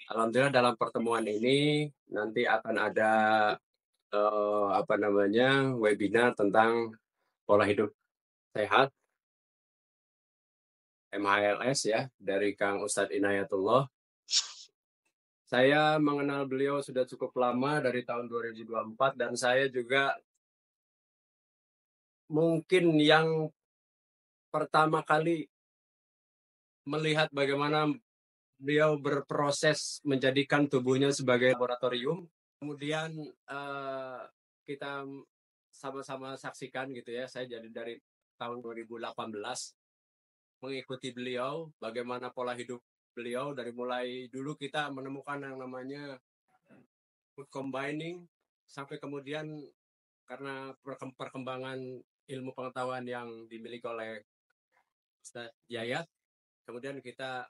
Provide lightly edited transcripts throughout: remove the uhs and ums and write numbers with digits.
Alhamdulillah dalam pertemuan ini nanti akan ada webinar tentang pola hidup sehat MHLS ya dari Kang Ustadz Inayatullah. Saya mengenal beliau sudah cukup lama dari tahun 2024 dan saya juga mungkin yang pertama kali melihat bagaimana beliau berproses menjadikan tubuhnya sebagai laboratorium. Kemudian kita sama-sama saksikan gitu ya. Saya jadi dari tahun 2018 mengikuti beliau, bagaimana pola hidup beliau dari mulai dulu kita menemukan yang namanya food combining sampai kemudian karena perkembangan ilmu pengetahuan yang dimiliki oleh Ustaz Yayat, kemudian kita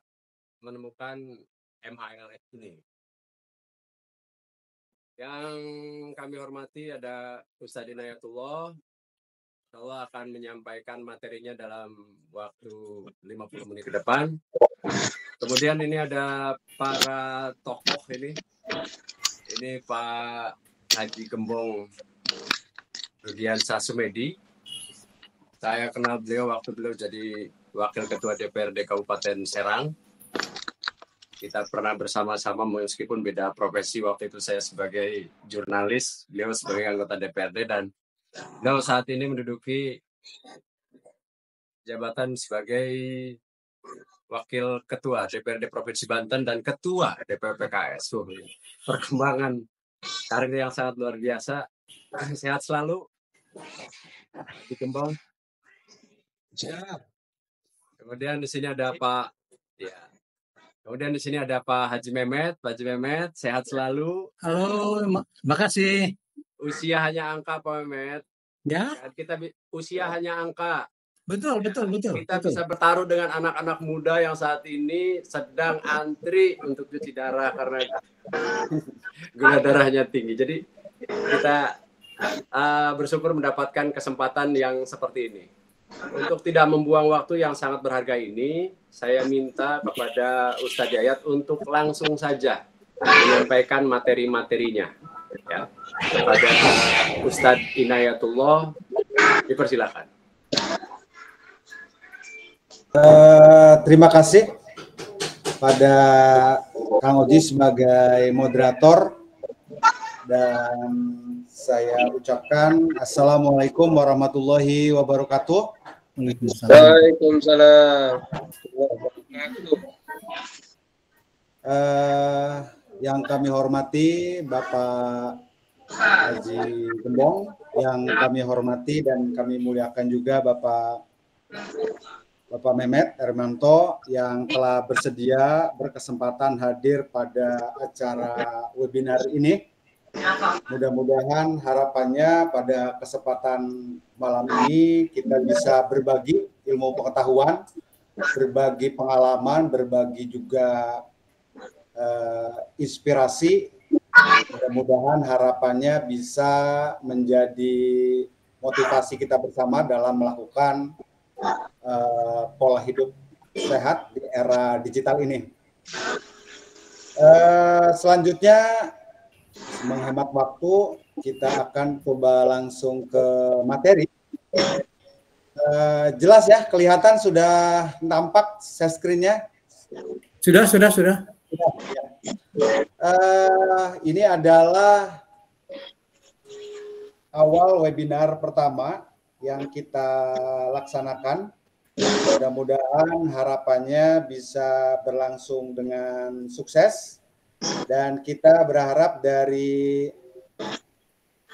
menemukan MHLS ini. Yang kami hormati ada Ustadz Inayatullah. Allah akan menyampaikan materinya dalam waktu 50 menit ke depan. Kemudian ini ada para tokoh ini. Ini Pak Haji Gembong Rudiansyah Sumedi. Saya kenal beliau waktu beliau jadi Wakil Ketua DPRD Kabupaten Serang. Kita pernah bersama-sama meskipun beda profesi, waktu itu saya sebagai jurnalis, beliau sebagai anggota DPRD, dan beliau saat ini menduduki jabatan sebagai Wakil Ketua DPRD Provinsi Banten dan Ketua DPP PKS. Perkembangan karir yang sangat luar biasa. Sehat selalu, di Gembong. Kemudian di sini ada Pak, ya. Kemudian di sini ada Pak Haji Mehmet. Pak Haji Mehmet, sehat selalu. Halo, makasih. Usia hanya angka, Pak Mehmet. Ya. Kita usia hanya angka. Betul. Kita bisa bertaruh dengan anak-anak muda yang saat ini sedang antri untuk cuci darah karena gula darahnya tinggi. Jadi kita bersyukur mendapatkan kesempatan yang seperti ini. Untuk tidak membuang waktu yang sangat berharga ini, saya minta kepada Ustadz Yayat untuk langsung saja menyampaikan materi-materinya. Ya. Kepada Ustadz Inayatullah, dipersilakan. Terima kasih pada Kang Oji sebagai moderator, dan saya ucapkan Assalamualaikum warahmatullahi wabarakatuh. Waalaikumsalam. Yang kami hormati Bapak Haji Gembong, yang kami hormati dan kami muliakan juga Bapak Mehmet Hermanto yang telah bersedia berkesempatan hadir pada acara webinar ini. Mudah-mudahan harapannya pada kesempatan malam ini kita bisa berbagi ilmu pengetahuan, berbagi pengalaman, berbagi juga inspirasi. Mudah-mudahan harapannya bisa menjadi motivasi kita bersama dalam melakukan pola hidup sehat di era digital ini. Selanjutnya, menghemat waktu, kita akan coba langsung ke materi. Jelas ya, kelihatan sudah nampak share screen-nya? Sudah. Ya. Ini adalah awal webinar pertama yang kita laksanakan. Mudah-mudahan harapannya bisa berlangsung dengan sukses. Dan kita berharap dari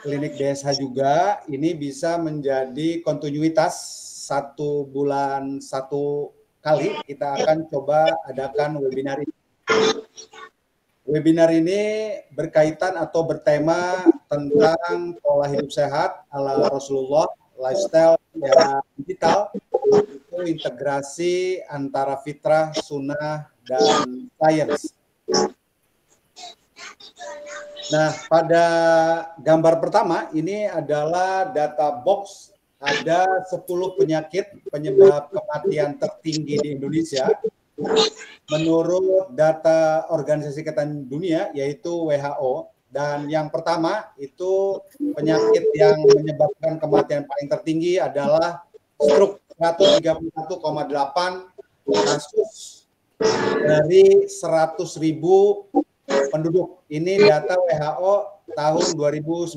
klinik DSH juga ini bisa menjadi kontinuitas 1 bulan 1 kali kita akan coba adakan webinar ini. Webinar ini berkaitan atau bertema tentang pola hidup sehat ala Rasulullah, lifestyle yang digital, itu integrasi antara fitrah, sunnah, dan sains. Nah, pada gambar pertama ini adalah data box, ada 10 penyakit penyebab kematian tertinggi di Indonesia menurut data Organisasi Kesehatan Dunia yaitu WHO. Dan yang pertama itu penyakit yang menyebabkan kematian paling tertinggi adalah stroke, 131,8 kasus dari 100.000 penduduk. Ini data WHO tahun 2019.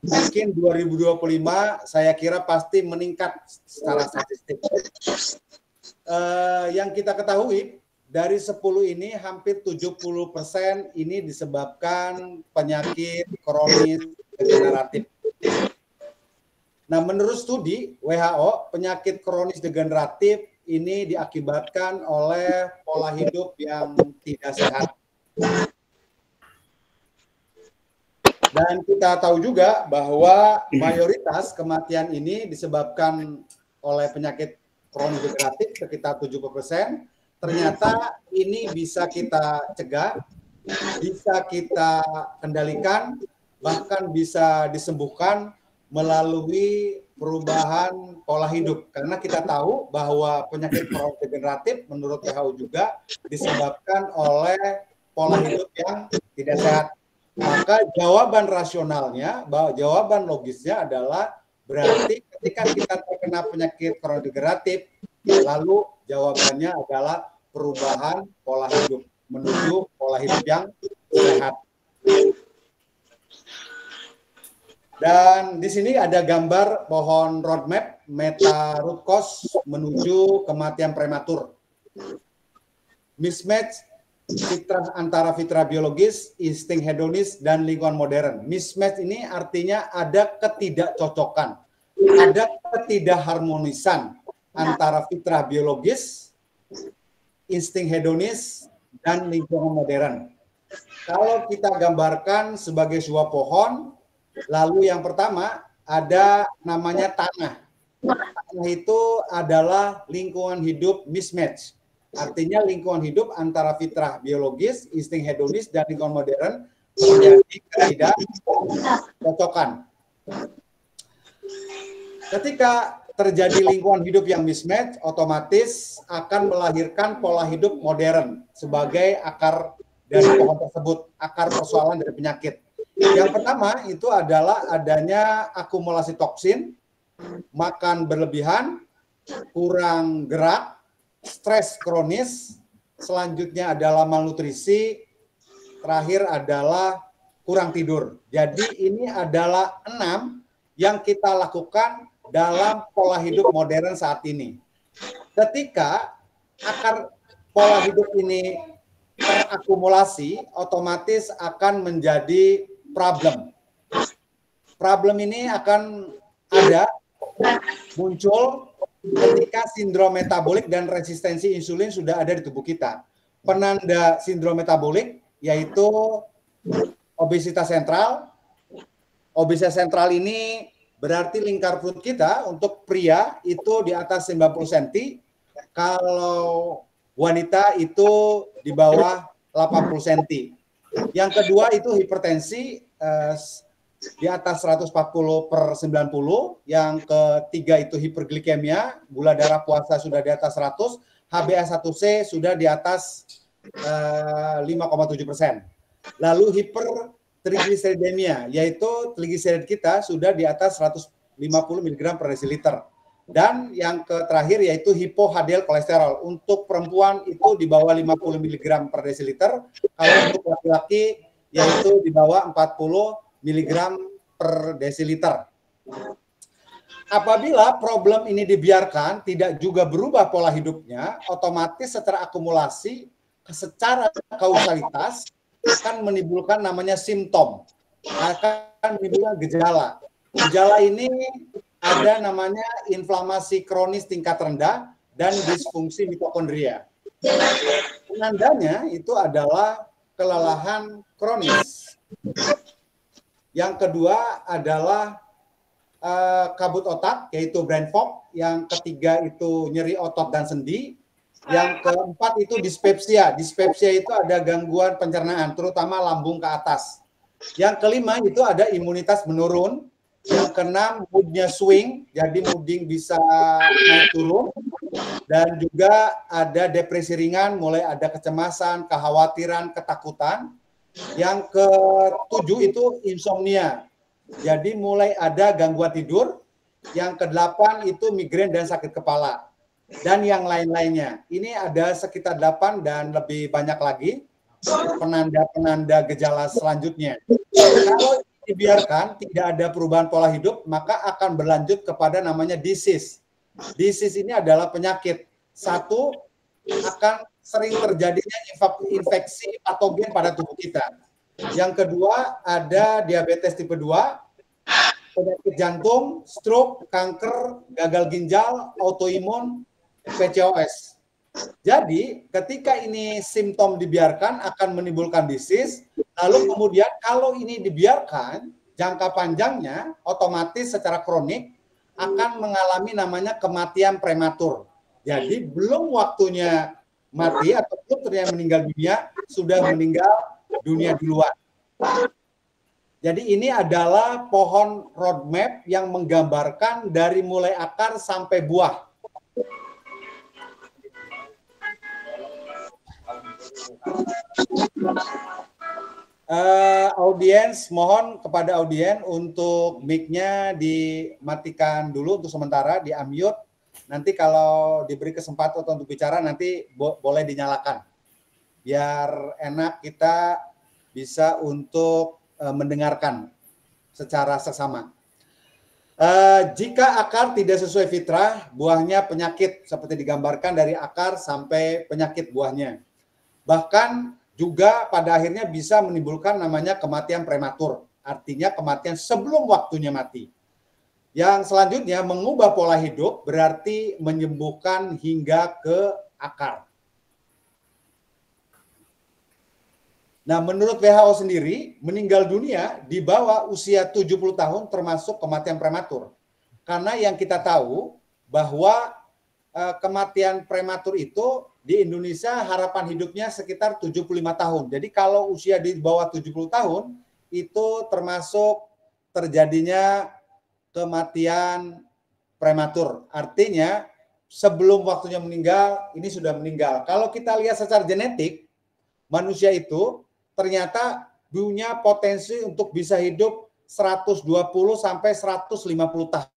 Mungkin 2025 saya kira pasti meningkat secara statistik. Yang kita ketahui dari 10 ini hampir 70% ini disebabkan penyakit kronis degeneratif. Nah, menurut studi WHO, penyakit kronis degeneratif ini diakibatkan oleh pola hidup yang tidak sehat. Dan kita tahu juga bahwa mayoritas kematian ini disebabkan oleh penyakit kronis degeneratif sekitar 70%. Ternyata ini bisa kita cegah, bisa kita kendalikan, bahkan bisa disembuhkan melalui perubahan pola hidup. Karena kita tahu bahwa penyakit kronis degeneratif menurut WHO juga disebabkan oleh pola hidup yang tidak sehat. Maka jawaban rasionalnya, jawaban logisnya adalah berarti ketika kita terkena penyakit kronis degeneratif, lalu jawabannya adalah perubahan pola hidup menuju pola hidup yang sehat. Dan di sini ada gambar pohon roadmap meta root cause menuju kematian prematur. Mismatch antara fitrah biologis, insting hedonis, dan lingkungan modern. Mismatch ini artinya ada ketidakcocokan, ada ketidakharmonisan antara fitrah biologis, insting hedonis, dan lingkungan modern. Kalau kita gambarkan sebagai sebuah pohon, lalu yang pertama ada namanya tanah. Tanah itu adalah lingkungan hidup mismatch. Artinya lingkungan hidup antara fitrah biologis, insting hedonis, dan lingkungan modern menjadi ketidakcocokan. Ketika terjadi lingkungan hidup yang mismatch, otomatis akan melahirkan pola hidup modern sebagai akar dari pohon tersebut, akar persoalan dari penyakit. Yang pertama itu adalah adanya akumulasi toksin, makan berlebihan, kurang gerak, stres kronis, selanjutnya adalah malnutrisi, terakhir adalah kurang tidur. Jadi ini adalah 6 yang kita lakukan dalam pola hidup modern saat ini. Ketika akar pola hidup ini terakumulasi, otomatis akan menjadi problem. Problem ini akan ada, muncul ketika sindrom metabolik dan resistensi insulin sudah ada di tubuh kita. Penanda sindrom metabolik yaitu obesitas sentral. Obesitas sentral ini berarti lingkar perut kita untuk pria itu di atas 90 cm, kalau wanita itu di bawah 80 cm. Yang kedua itu hipertensi di atas 140/90, yang ketiga itu hiperglikemia, gula darah puasa sudah di atas 100, HbA1c sudah di atas 5,7%. Lalu hipertrigliseridemia, yaitu trigliserid kita sudah di atas 150 mg per desiliter. Dan yang terakhir yaitu hipo HDL kolesterol. Untuk perempuan itu di bawah 50 mg per desiliter, kalau untuk laki-laki yaitu di bawah 40 mg per desiliter. Apabila problem ini dibiarkan, tidak juga berubah pola hidupnya, otomatis secara akumulasi, secara kausalitas, akan menimbulkan namanya simptom, akan menimbulkan gejala. Gejala ini ada namanya inflamasi kronis tingkat rendah dan disfungsi mitokondria. Penandanya itu adalah kelelahan kronis. Yang kedua adalah kabut otak, yaitu brain fog. Yang ketiga itu nyeri otot dan sendi. Yang keempat itu dispepsia. Dispepsia itu ada gangguan pencernaan, terutama lambung ke atas. Yang kelima itu ada imunitas menurun. Yang keenam moodnya swing, jadi mooding bisa naik turun. dan juga ada depresi ringan, mulai ada kecemasan, kekhawatiran, ketakutan. Yang ke-7 itu insomnia. Jadi mulai ada gangguan tidur. Yang ke-8 itu migrain dan sakit kepala. Dan yang lain-lainnya. Ini ada sekitar 8 dan lebih banyak lagi penanda-penanda gejala selanjutnya. Kalau dibiarkan tidak ada perubahan pola hidup, maka akan berlanjut kepada namanya disease. Disease ini adalah penyakit. Satu, akan sering terjadinya infeksi patogen pada tubuh kita. Yang kedua, ada diabetes tipe 2, penyakit jantung, stroke, kanker, gagal ginjal, autoimun, PCOS. Jadi, ketika ini simptom dibiarkan akan menimbulkan disease, lalu kemudian kalau ini dibiarkan, jangka panjangnya otomatis secara kronik akan mengalami namanya kematian prematur. Jadi belum waktunya mati atau belum ternyata meninggal dunia, sudah meninggal dunia duluan. Jadi ini adalah pohon roadmap yang menggambarkan dari mulai akar sampai buah. Audiens, mohon kepada audiens untuk mic-nya dimatikan dulu untuk sementara, di-unmute. Nanti kalau diberi kesempatan untuk bicara nanti boleh dinyalakan. Biar enak kita bisa untuk mendengarkan secara seksama. Jika akar tidak sesuai fitrah, buahnya penyakit seperti digambarkan dari akar sampai penyakit buahnya. Bahkan juga pada akhirnya bisa menimbulkan namanya kematian prematur. Artinya kematian sebelum waktunya mati. Yang selanjutnya mengubah pola hidup berarti menyembuhkan hingga ke akar. Nah, menurut WHO sendiri, meninggal dunia di bawah usia 70 tahun termasuk kematian prematur. Karena yang kita tahu bahwa kematian prematur itu di Indonesia harapan hidupnya sekitar 75 tahun. Jadi kalau usia di bawah 70 tahun itu termasuk terjadinya kematian prematur. Artinya sebelum waktunya meninggal ini sudah meninggal. Kalau kita lihat secara genetik, manusia itu ternyata punya potensi untuk bisa hidup 120 sampai 150 tahun.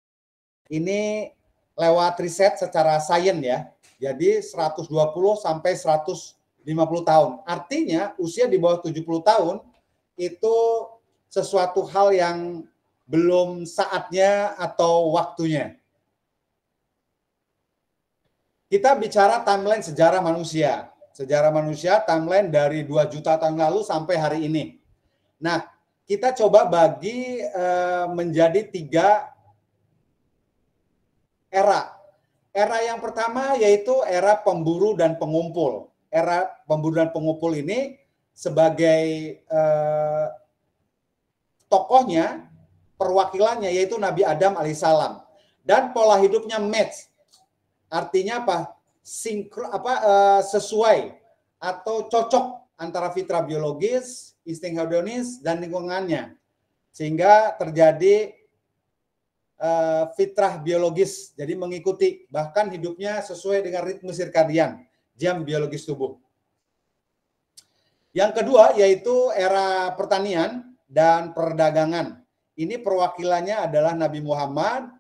Ini lewat riset secara sains ya. Jadi 120 sampai 150 tahun. Artinya usia di bawah 70 tahun itu sesuatu hal yang belum saatnya atau waktunya. Kita bicara timeline sejarah manusia. Sejarah manusia timeline dari 2 juta tahun lalu sampai hari ini. Nah, kita coba bagi menjadi 3 era. Era yang pertama yaitu era pemburu dan pengumpul. Era pemburu dan pengumpul ini sebagai tokohnya, perwakilannya yaitu Nabi Adam alaihissalam. Dan pola hidupnya match. Artinya apa? Sesuai atau cocok antara fitrah biologis, insting hedonis, dan lingkungannya. Sehingga terjadi fitrah biologis, jadi mengikuti, bahkan hidupnya sesuai dengan ritme sirkadian, jam biologis tubuh. Yang kedua yaitu era pertanian dan perdagangan. Ini perwakilannya adalah Nabi Muhammad,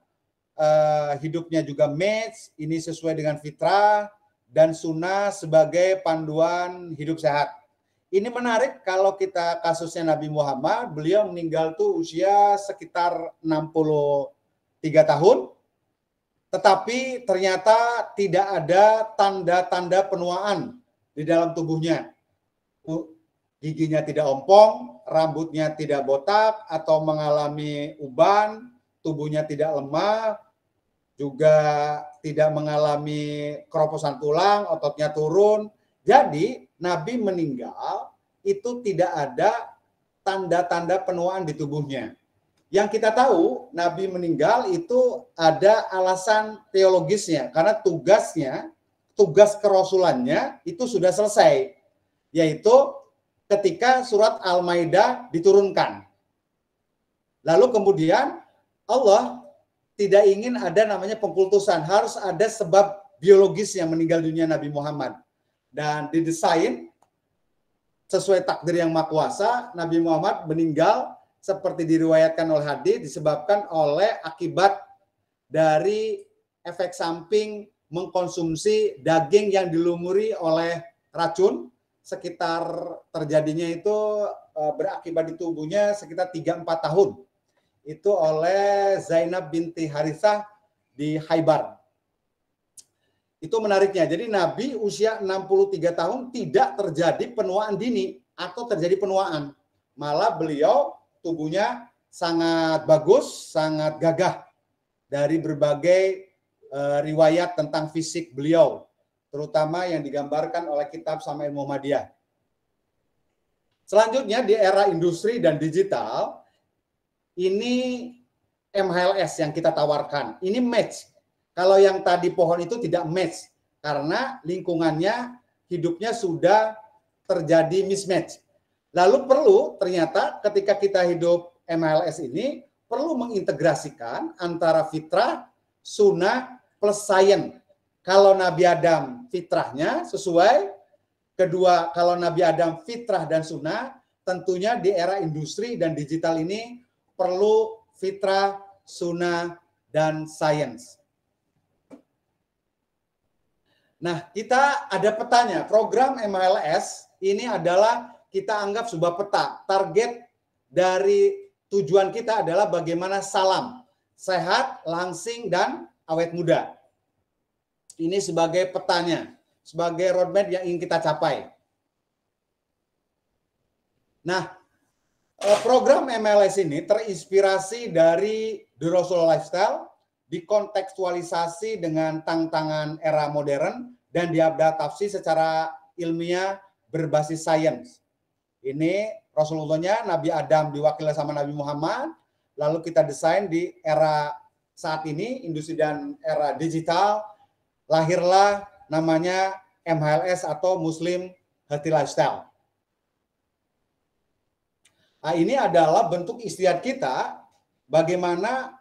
hidupnya juga match, ini sesuai dengan fitrah dan sunnah sebagai panduan hidup sehat. Ini menarik kalau kita kasusnya Nabi Muhammad, beliau meninggal tuh usia sekitar 63 tahun, tetapi ternyata tidak ada tanda-tanda penuaan di dalam tubuhnya. Giginya tidak ompong, rambutnya tidak botak atau mengalami uban, tubuhnya tidak lemah, juga tidak mengalami keroposan tulang, ototnya turun. Jadi Nabi meninggal itu tidak ada tanda-tanda penuaan di tubuhnya. Yang kita tahu Nabi meninggal itu ada alasan teologisnya, karena tugas kerasulannya itu sudah selesai, yaitu ketika surat Al-Maidah diturunkan. Lalu kemudian Allah tidak ingin ada namanya pengkultusan, harus ada sebab biologis yang meninggal dunia Nabi Muhammad. Dan didesain sesuai takdir yang Maha Kuasa, Nabi Muhammad meninggal seperti diriwayatkan oleh hadis disebabkan oleh akibat dari efek samping mengkonsumsi daging yang dilumuri oleh racun. Sekitar terjadinya itu berakibat di tubuhnya sekitar 3-4 tahun. Itu oleh Zainab binti Harithah di Khaybar. Itu menariknya. Jadi Nabi usia 63 tahun tidak terjadi penuaan dini atau terjadi penuaan. Malah beliau tubuhnya sangat bagus, sangat gagah dari berbagai riwayat tentang fisik beliau, terutama yang digambarkan oleh kitab Syama'il Muhammadiyah. Selanjutnya di era industri dan digital, ini MHLS yang kita tawarkan. Ini match. Kalau yang tadi pohon itu tidak match, karena lingkungannya, hidupnya sudah terjadi mismatch. Lalu perlu ternyata ketika kita hidup MHLS ini, perlu mengintegrasikan antara fitrah, sunnah, plus sains. Kalau Nabi Adam fitrahnya sesuai, kedua kalau Nabi Adam fitrah dan sunnah, tentunya di era industri dan digital ini perlu fitrah, sunnah, dan sains. Nah, kita ada petanya. Program MHLS ini adalah kita anggap sebuah peta. Target dari tujuan kita adalah bagaimana salam, sehat, langsing, dan awet muda. Ini sebagai petanya, sebagai roadmap yang ingin kita capai. Nah, program MLS ini terinspirasi dari The Rasul Lifestyle, dikontekstualisasi dengan tantangan era modern, dan diadaptasi secara ilmiah berbasis sains. Ini Rasulullahnya Nabi Adam diwakili sama Nabi Muhammad, lalu kita desain di era saat ini, industri dan era digital, lahirlah namanya MHLS atau Muslim Healthy Lifestyle. Nah, ini adalah bentuk istiadat kita bagaimana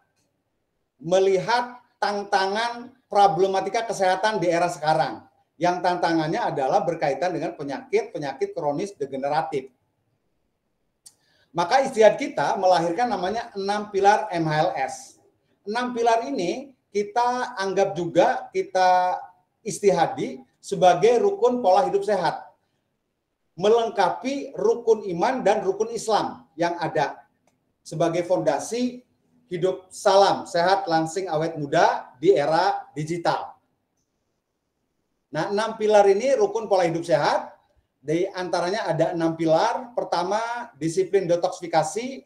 melihat tantangan problematika kesehatan di era sekarang. Yang tantangannya adalah berkaitan dengan penyakit kronis degeneratif. Maka istiadat kita melahirkan namanya 6 pilar MHLS. 6 pilar ini kita anggap juga, kita istihadi sebagai rukun pola hidup sehat. Melengkapi rukun iman dan rukun Islam yang ada sebagai fondasi hidup salam, sehat, langsing, awet muda di era digital. Nah, 6 pilar ini rukun pola hidup sehat. Di antaranya ada 6 pilar. Pertama, disiplin detoksifikasi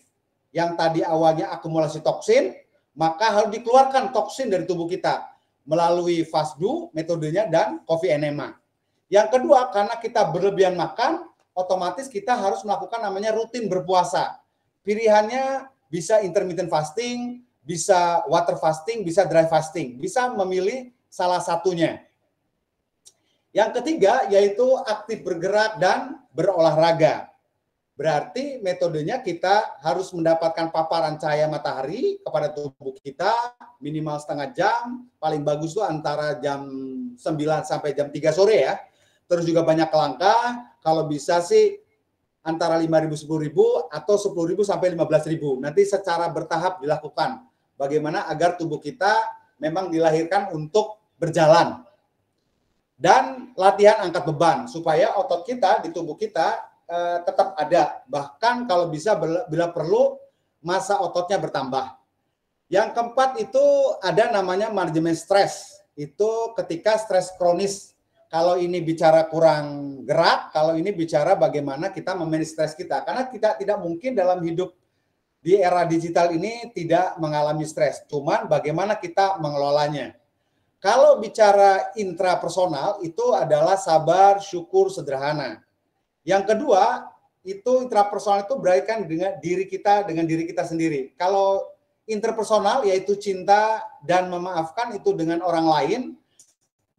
yang tadi awalnya akumulasi toksin, maka harus dikeluarkan toksin dari tubuh kita melalui fasdu, metodenya, dan coffee enema. Yang kedua, karena kita berlebihan makan, otomatis kita harus melakukan namanya rutin berpuasa. Pilihannya bisa intermittent fasting, bisa water fasting, bisa dry fasting. Bisa memilih salah satunya. Yang ketiga yaitu aktif bergerak dan berolahraga. Berarti metodenya kita harus mendapatkan paparan cahaya matahari kepada tubuh kita minimal setengah jam, paling bagus itu antara jam 9 sampai jam 3 sore ya. Terus juga banyak langkah, kalau bisa sih antara 5.000, 10.000 atau 10.000 sampai 15.000. Nanti secara bertahap dilakukan. Bagaimana agar tubuh kita memang dilahirkan untuk berjalan. Dan latihan angkat beban supaya otot kita di tubuh kita tetap ada. Bahkan kalau bisa bila perlu massa ototnya bertambah. Yang keempat itu ada namanya manajemen stres. Itu ketika stres kronis. Kalau ini bicara kurang gerak, kalau ini bicara bagaimana kita memanage stres kita. Karena kita tidak mungkin dalam hidup di era digital ini tidak mengalami stres. Cuman bagaimana kita mengelolanya. Kalau bicara intrapersonal itu adalah sabar, syukur, sederhana. Yang kedua, itu intrapersonal itu berkaitan dengan diri kita sendiri. Kalau interpersonal yaitu cinta dan memaafkan itu dengan orang lain,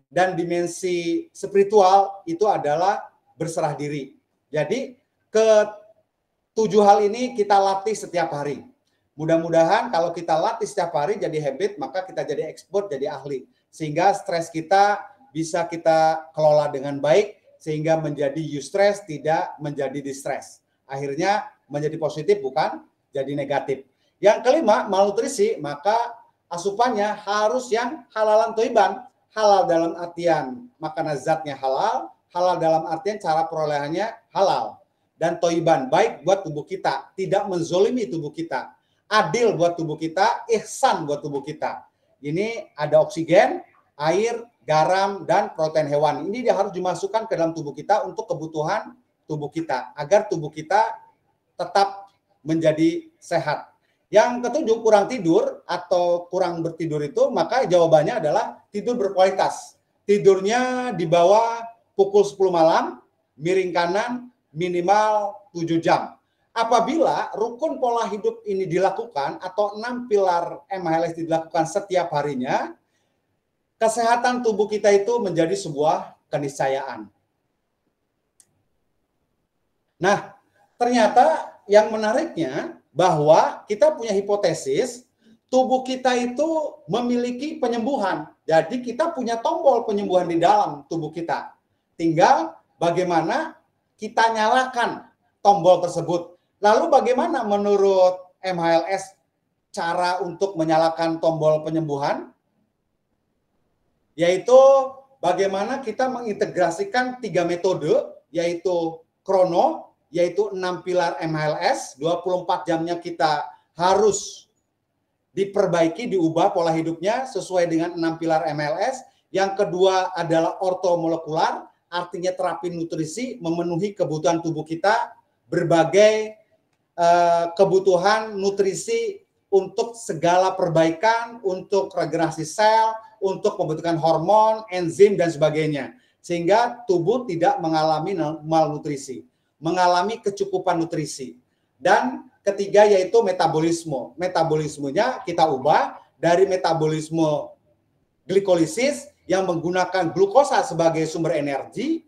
dan dimensi spiritual itu adalah berserah diri. Jadi ketujuh hal ini kita latih setiap hari. Mudah-mudahan kalau kita latih setiap hari jadi habit, maka kita jadi expert, jadi ahli. Sehingga stres kita bisa kita kelola dengan baik sehingga menjadi eustress, tidak menjadi distress. Akhirnya menjadi positif bukan jadi negatif. Yang kelima, malnutrisi, maka asupannya harus yang halalan toiban. Halal dalam artian makanan zatnya halal, halal dalam artian cara perolehannya halal. Dan toiban, baik buat tubuh kita, tidak menzolimi tubuh kita. Adil buat tubuh kita, ihsan buat tubuh kita. Ini ada oksigen, air, garam, dan protein hewan. Ini dia harus dimasukkan ke dalam tubuh kita untuk kebutuhan tubuh kita, agar tubuh kita tetap menjadi sehat. Yang ketujuh, kurang tidur atau kurang bertidur itu, maka jawabannya adalah tidur berkualitas. Tidurnya di bawah pukul 10 malam, miring kanan, minimal 7 jam. Apabila rukun pola hidup ini dilakukan atau 6 pilar MHLS dilakukan setiap harinya, kesehatan tubuh kita itu menjadi sebuah keniscayaan. Nah, ternyata yang menariknya bahwa kita punya hipotesis tubuh kita itu memiliki penyembuhan. Jadi kita punya tombol penyembuhan di dalam tubuh kita. Tinggal bagaimana kita nyalakan tombol tersebut. Lalu bagaimana menurut MHLS cara untuk menyalakan tombol penyembuhan? Yaitu bagaimana kita mengintegrasikan 3 metode, yaitu krono, yaitu 6 pilar MHLS, 24 jamnya kita harus diperbaiki, diubah pola hidupnya sesuai dengan 6 pilar MHLS. Yang kedua adalah ortomolekular, artinya terapi nutrisi, memenuhi kebutuhan tubuh kita, berbagai kebutuhan nutrisi untuk segala perbaikan, untuk regenerasi sel, untuk pembentukan hormon, enzim, dan sebagainya. Sehingga tubuh tidak mengalami malnutrisi, mengalami kecukupan nutrisi. Dan ketiga yaitu metabolisme. Metabolismenya kita ubah dari metabolisme glikolisis yang menggunakan glukosa sebagai sumber energi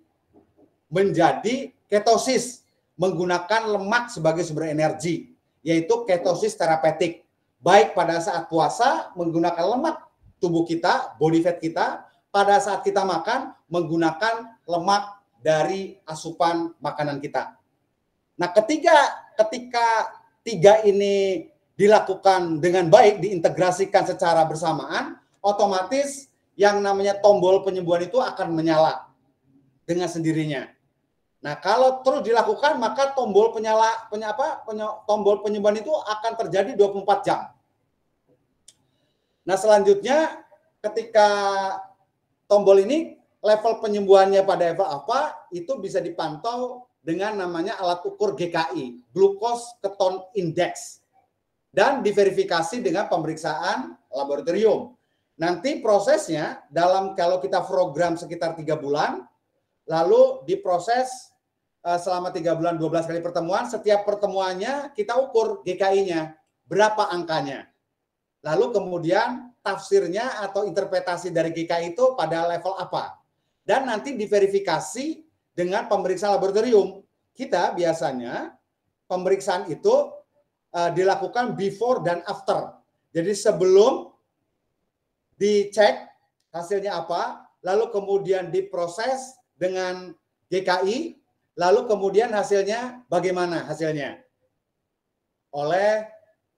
menjadi ketosis, menggunakan lemak sebagai sumber energi, yaitu ketosis terapeutik. Baik pada saat puasa menggunakan lemak tubuh kita, body fat kita, pada saat kita makan menggunakan lemak dari asupan makanan kita. Nah, ketika 3 ini dilakukan dengan baik, diintegrasikan secara bersamaan, otomatis yang namanya tombol penyembuhan itu akan menyala dengan sendirinya. Nah, kalau terus dilakukan, maka tombol tombol penyembuhan itu akan terjadi 24 jam. Nah, selanjutnya ketika tombol ini level penyembuhannya pada level apa, itu bisa dipantau dengan namanya alat ukur GKI, Glucose Ketone Index, dan diverifikasi dengan pemeriksaan laboratorium. Nanti prosesnya kalau kita program sekitar 3 bulan, lalu diproses selama 3 bulan 12 kali pertemuan, setiap pertemuannya kita ukur GKI-nya, berapa angkanya. Lalu kemudian tafsirnya atau interpretasi dari GKI itu pada level apa. Dan nanti diverifikasi dengan pemeriksaan laboratorium. Kita biasanya pemeriksaan itu dilakukan before dan after. Jadi sebelum dicek hasilnya apa, lalu kemudian diproses dengan GKI, lalu kemudian hasilnya bagaimana hasilnya? Oleh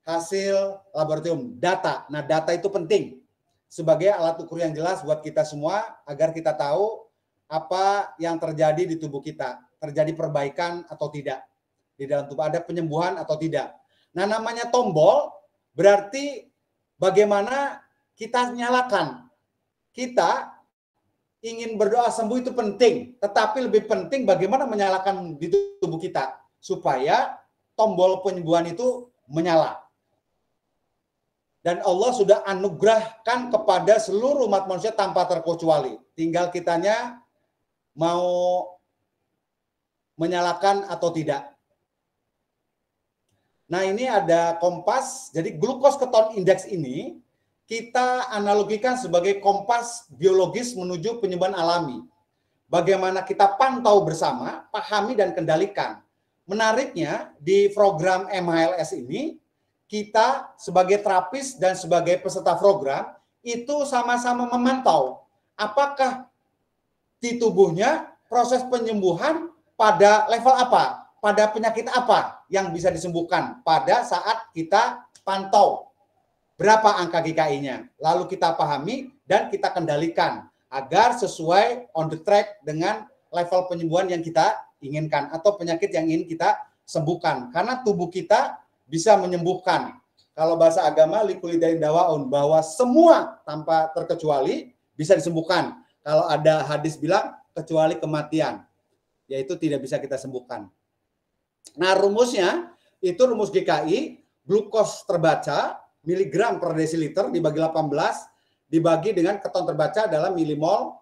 hasil laboratorium, data. Nah, data itu penting sebagai alat ukur yang jelas buat kita semua agar kita tahu apa yang terjadi di tubuh kita, terjadi perbaikan atau tidak di dalam tubuh, ada penyembuhan atau tidak. Nah, namanya tombol berarti bagaimana kita nyalakan. Kita ingin berdoa sembuh itu penting, tetapi lebih penting bagaimana menyalakan di tubuh kita supaya tombol penyembuhan itu menyala. Dan Allah sudah anugerahkan kepada seluruh umat manusia tanpa terkecuali. Tinggal kitanya mau menyalakan atau tidak. Nah, ini ada kompas. Jadi glucose ketone index ini kita analogikan sebagai kompas biologis menuju penyembuhan alami. Bagaimana kita pantau bersama, pahami dan kendalikan. Menariknya di program MHLS ini, kita sebagai terapis dan sebagai peserta program itu sama-sama memantau apakah di tubuhnya proses penyembuhan pada level apa? Pada penyakit apa yang bisa disembuhkan pada saat kita pantau berapa angka GKI-nya. Lalu kita pahami dan kita kendalikan agar sesuai on the track dengan level penyembuhan yang kita inginkan atau penyakit yang ingin kita sembuhkan. Karena tubuh kita bisa menyembuhkan. Kalau bahasa agama likulidain dawaun, bahwa semua tanpa terkecuali bisa disembuhkan. Kalau ada hadis bilang kecuali kematian, yaitu tidak bisa kita sembuhkan. Nah, rumusnya itu rumus GKI, glukos terbaca miligram per desiliter dibagi 18 dibagi dengan keton terbaca adalah milimol.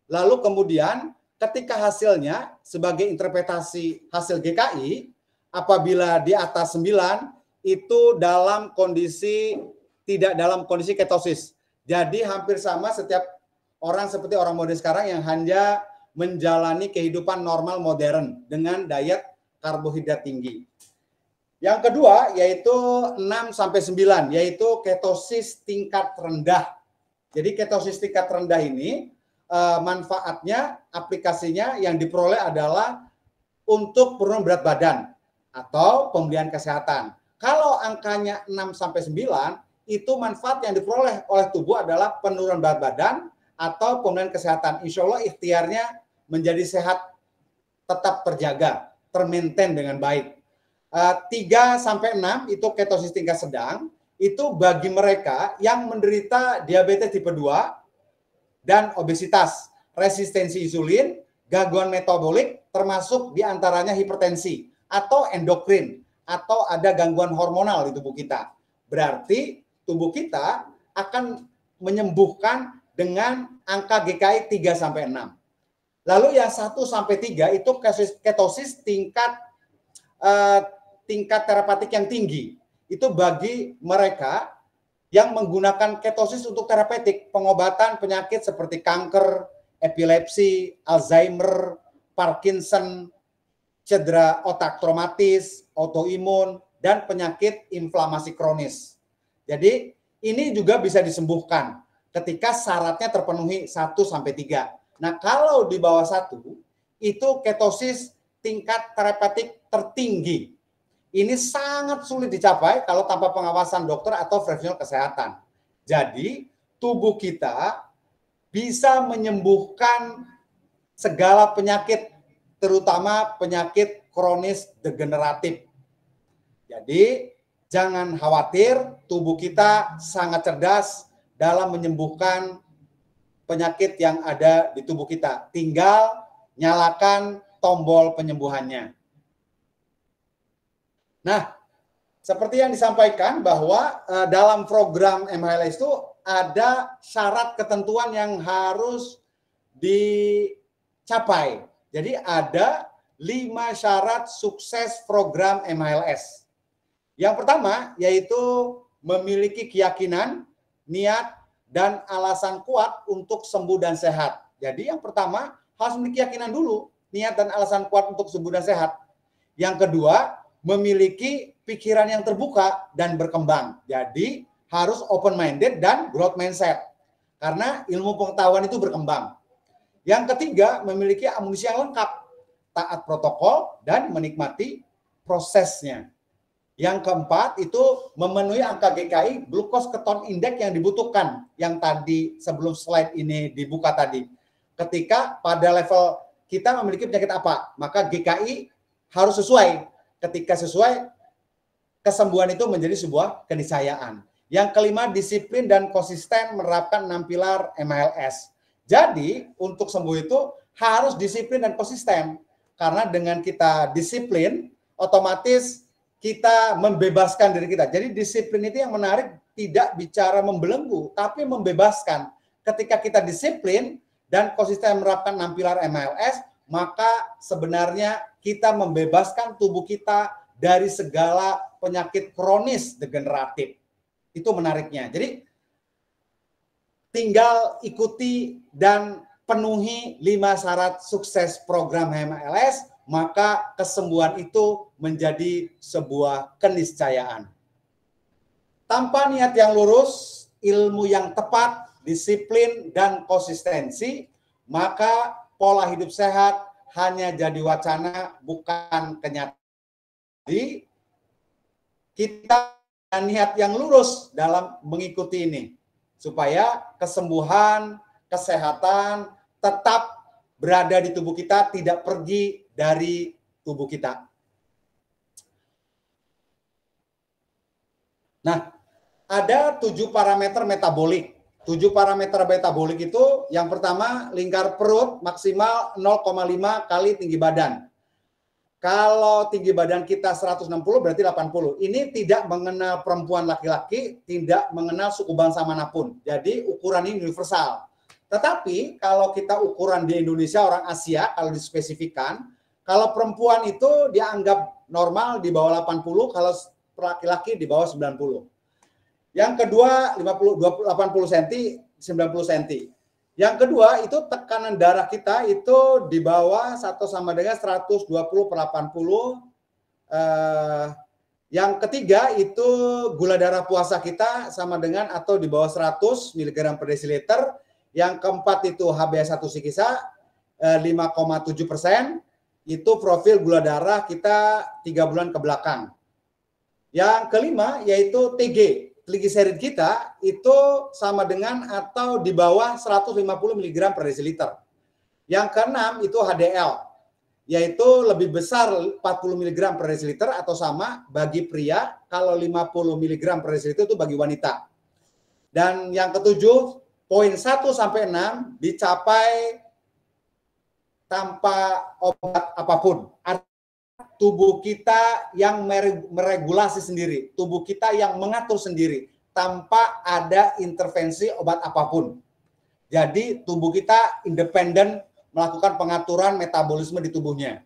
Lalu kemudian ketika hasilnya sebagai interpretasi hasil GKI apabila di atas 9 itu dalam kondisi tidak dalam kondisi ketosis. Jadi hampir sama setiap orang seperti orang modern sekarang yang hanya menjalani kehidupan normal modern dengan diet karbohidrat tinggi. Yang kedua yaitu 6 sampai 9 yaitu ketosis tingkat rendah. Jadi ketosis tingkat rendah ini manfaatnya, aplikasinya yang diperoleh adalah untuk penurunan berat badan atau pemulihan kesehatan. Kalau angkanya 6 sampai 9 itu manfaat yang diperoleh oleh tubuh adalah penurunan berat badan atau pemulihan kesehatan. Insya Allah ikhtiarnya menjadi sehat, tetap terjaga, termaintain dengan baik. 3 sampai 6 itu ketosis tingkat sedang, itu bagi mereka yang menderita diabetes tipe 2 dan obesitas, resistensi insulin, gangguan metabolik, termasuk diantaranya hipertensi atau endokrin, atau ada gangguan hormonal di tubuh kita. Berarti tubuh kita akan menyembuhkan dengan angka GKI 3 sampai 6. Lalu yang 1 sampai 3 itu ketosis tingkat terapeutik yang tinggi. Itu bagi mereka yang menggunakan ketosis untuk terapeutik, pengobatan penyakit seperti kanker, epilepsi, Alzheimer, Parkinson, cedera otak traumatis, autoimun, dan penyakit inflamasi kronis. Jadi ini juga bisa disembuhkan ketika syaratnya terpenuhi 1 sampai 3. Nah, kalau di bawah 1 itu ketosis tingkat terapeutik tertinggi. Ini sangat sulit dicapai kalau tanpa pengawasan dokter atau profesional kesehatan. Jadi, tubuh kita bisa menyembuhkan segala penyakit, terutama penyakit kronis degeneratif. Jadi, jangan khawatir, tubuh kita sangat cerdas dalam menyembuhkan penyakit yang ada di tubuh kita. Tinggal nyalakan tombol penyembuhannya. Nah, seperti yang disampaikan bahwa dalam program MHLS itu ada syarat ketentuan yang harus dicapai. Jadi ada 5 syarat sukses program MHLS. Yang pertama yaitu memiliki keyakinan, niat, dan alasan kuat untuk sembuh dan sehat. Jadi yang pertama harus memiliki keyakinan dulu, niat dan alasan kuat untuk sembuh dan sehat. Yang kedua, memiliki pikiran yang terbuka dan berkembang. Jadi harus open-minded dan growth mindset. Karena ilmu pengetahuan itu berkembang. Yang ketiga, memiliki amunisi yang lengkap, taat protokol, dan menikmati prosesnya. Yang keempat itu memenuhi angka GKI, glukos keton indeks yang dibutuhkan. Yang tadi sebelum slide ini dibuka tadi. Ketika pada level kita memiliki penyakit apa, maka GKI harus sesuai. Ketika sesuai, kesembuhan itu menjadi sebuah keniscayaan. Yang kelima, disiplin dan konsisten menerapkan 6 pilar MHLS. Jadi, untuk sembuh itu harus disiplin dan konsisten. Karena dengan kita disiplin, otomatis kita membebaskan diri kita. Jadi, disiplin itu yang menarik, tidak bicara membelenggu, tapi membebaskan. Ketika kita disiplin dan konsisten menerapkan 6 pilar MHLS, maka sebenarnya kita membebaskan tubuh kita dari segala penyakit kronis degeneratif. Itu menariknya. Jadi tinggal ikuti dan penuhi 5 syarat sukses program MHLS, maka kesembuhan itu menjadi sebuah keniscayaan. Tanpa niat yang lurus, ilmu yang tepat, disiplin, dan konsistensi, maka pola hidup sehat hanya jadi wacana, bukan kenyataan. Jadi kita niat yang lurus dalam mengikuti ini, supaya kesembuhan, kesehatan tetap berada di tubuh kita, tidak pergi dari tubuh kita. Nah, ada 7 parameter metabolik. 7 parameter metabolik itu, yang pertama lingkar perut maksimal 0,5 kali tinggi badan. Kalau tinggi badan kita 160 berarti 80. Ini tidak mengenal perempuan laki-laki, tidak mengenal suku bangsa manapun. Jadi ukuran ini universal. Tetapi kalau kita ukuran di Indonesia, orang Asia, kalau dispesifikan, kalau perempuan itu dianggap normal di bawah 80, kalau laki-laki di bawah 90. Yang kedua 80 cm, 90 cm. Yang kedua itu tekanan darah kita itu di bawah 1 sama dengan 120/80. Yang ketiga itu gula darah puasa kita sama dengan atau di bawah 100 mg/dl. Yang keempat itu HbA1c kita 5,7%. Itu profil gula darah kita 3 bulan ke belakang. Yang kelima yaitu TG. Trigliserid kita itu sama dengan atau di bawah 150 mg/dl. Yang keenam itu HDL, yaitu lebih besar 40 mg/dl atau sama bagi pria, kalau 50 mg/dl itu bagi wanita. Dan yang ketujuh, poin 1 sampai 6 dicapai tanpa obat apapun. Tubuh kita yang meregulasi sendiri, tubuh kita yang mengatur sendiri tanpa ada intervensi obat apapun. Jadi tubuh kita independen melakukan pengaturan metabolisme di tubuhnya.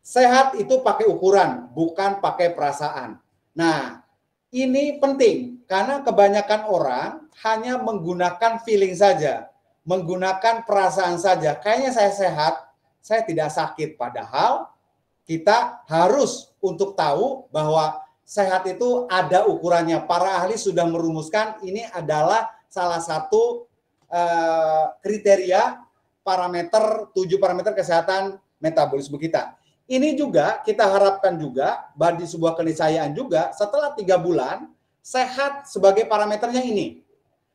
Sehat itu pakai ukuran, bukan pakai perasaan. Nah, ini penting karena kebanyakan orang hanya menggunakan feeling saja, menggunakan perasaan saja. Kayaknya saya sehat, saya tidak sakit, padahal kita harus untuk tahu bahwa sehat itu ada ukurannya. Para ahli sudah merumuskan ini adalah salah satu kriteria parameter, 7 parameter kesehatan metabolisme kita. Ini juga kita harapkan juga bagi sebuah keniscayaan juga setelah 3 bulan sehat sebagai parameternya ini.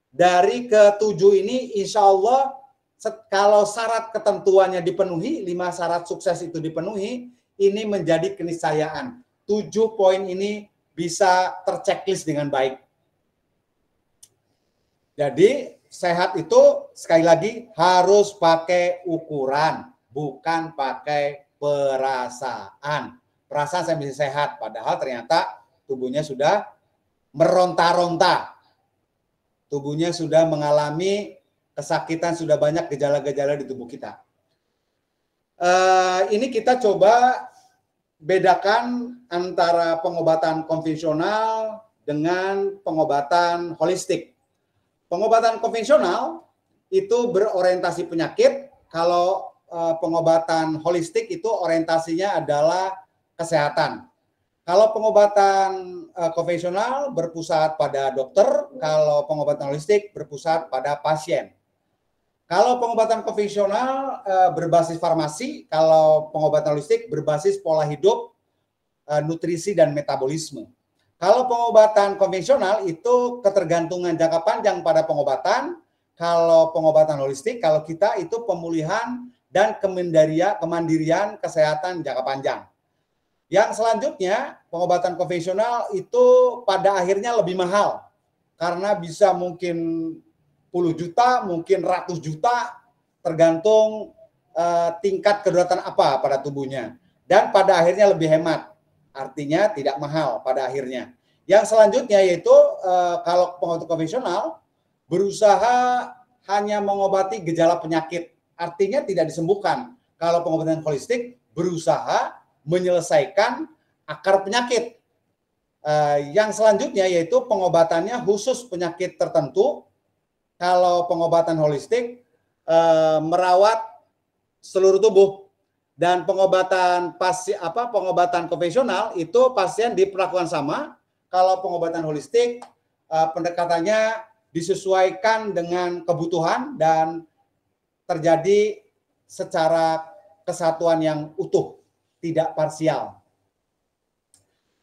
Dari ke-7 ini insya Allah kalau syarat ketentuannya dipenuhi, 5 syarat sukses itu dipenuhi, ini menjadi keniscayaan. 7 poin ini bisa terchecklist dengan baik. Jadi sehat itu sekali lagi harus pakai ukuran, bukan pakai perasaan. Perasaan saya bisa sehat, padahal ternyata tubuhnya sudah meronta-ronta. Tubuhnya sudah mengalami kesakitan, sudah banyak gejala-gejala di tubuh kita. Ini kita coba bedakan antara pengobatan konvensional dengan pengobatan holistik. Pengobatan konvensional itu berorientasi penyakit, kalau pengobatan holistik itu orientasinya adalah kesehatan. Kalau pengobatan konvensional berpusat pada dokter, kalau pengobatan holistik berpusat pada pasien. Kalau pengobatan konvensional berbasis farmasi, kalau pengobatan holistik berbasis pola hidup, nutrisi, dan metabolisme. Kalau pengobatan konvensional itu ketergantungan jangka panjang pada pengobatan, kalau pengobatan holistik, kalau kita itu pemulihan dan kemandirian kesehatan jangka panjang. Yang selanjutnya, pengobatan konvensional itu pada akhirnya lebih mahal, karena bisa mungkin puluh juta, mungkin ratus juta, tergantung tingkat kedaruratan apa pada tubuhnya. Dan pada akhirnya lebih hemat, artinya tidak mahal pada akhirnya. Yang selanjutnya yaitu kalau pengobatan konvensional berusaha hanya mengobati gejala penyakit, artinya tidak disembuhkan. Kalau pengobatan holistik berusaha menyelesaikan akar penyakit. Yang selanjutnya yaitu pengobatannya khusus penyakit tertentu. Kalau pengobatan holistik merawat seluruh tubuh, dan pengobatan pengobatan konvensional itu pasien diperlakukan sama. Kalau pengobatan holistik pendekatannya disesuaikan dengan kebutuhan dan terjadi secara kesatuan yang utuh, tidak parsial.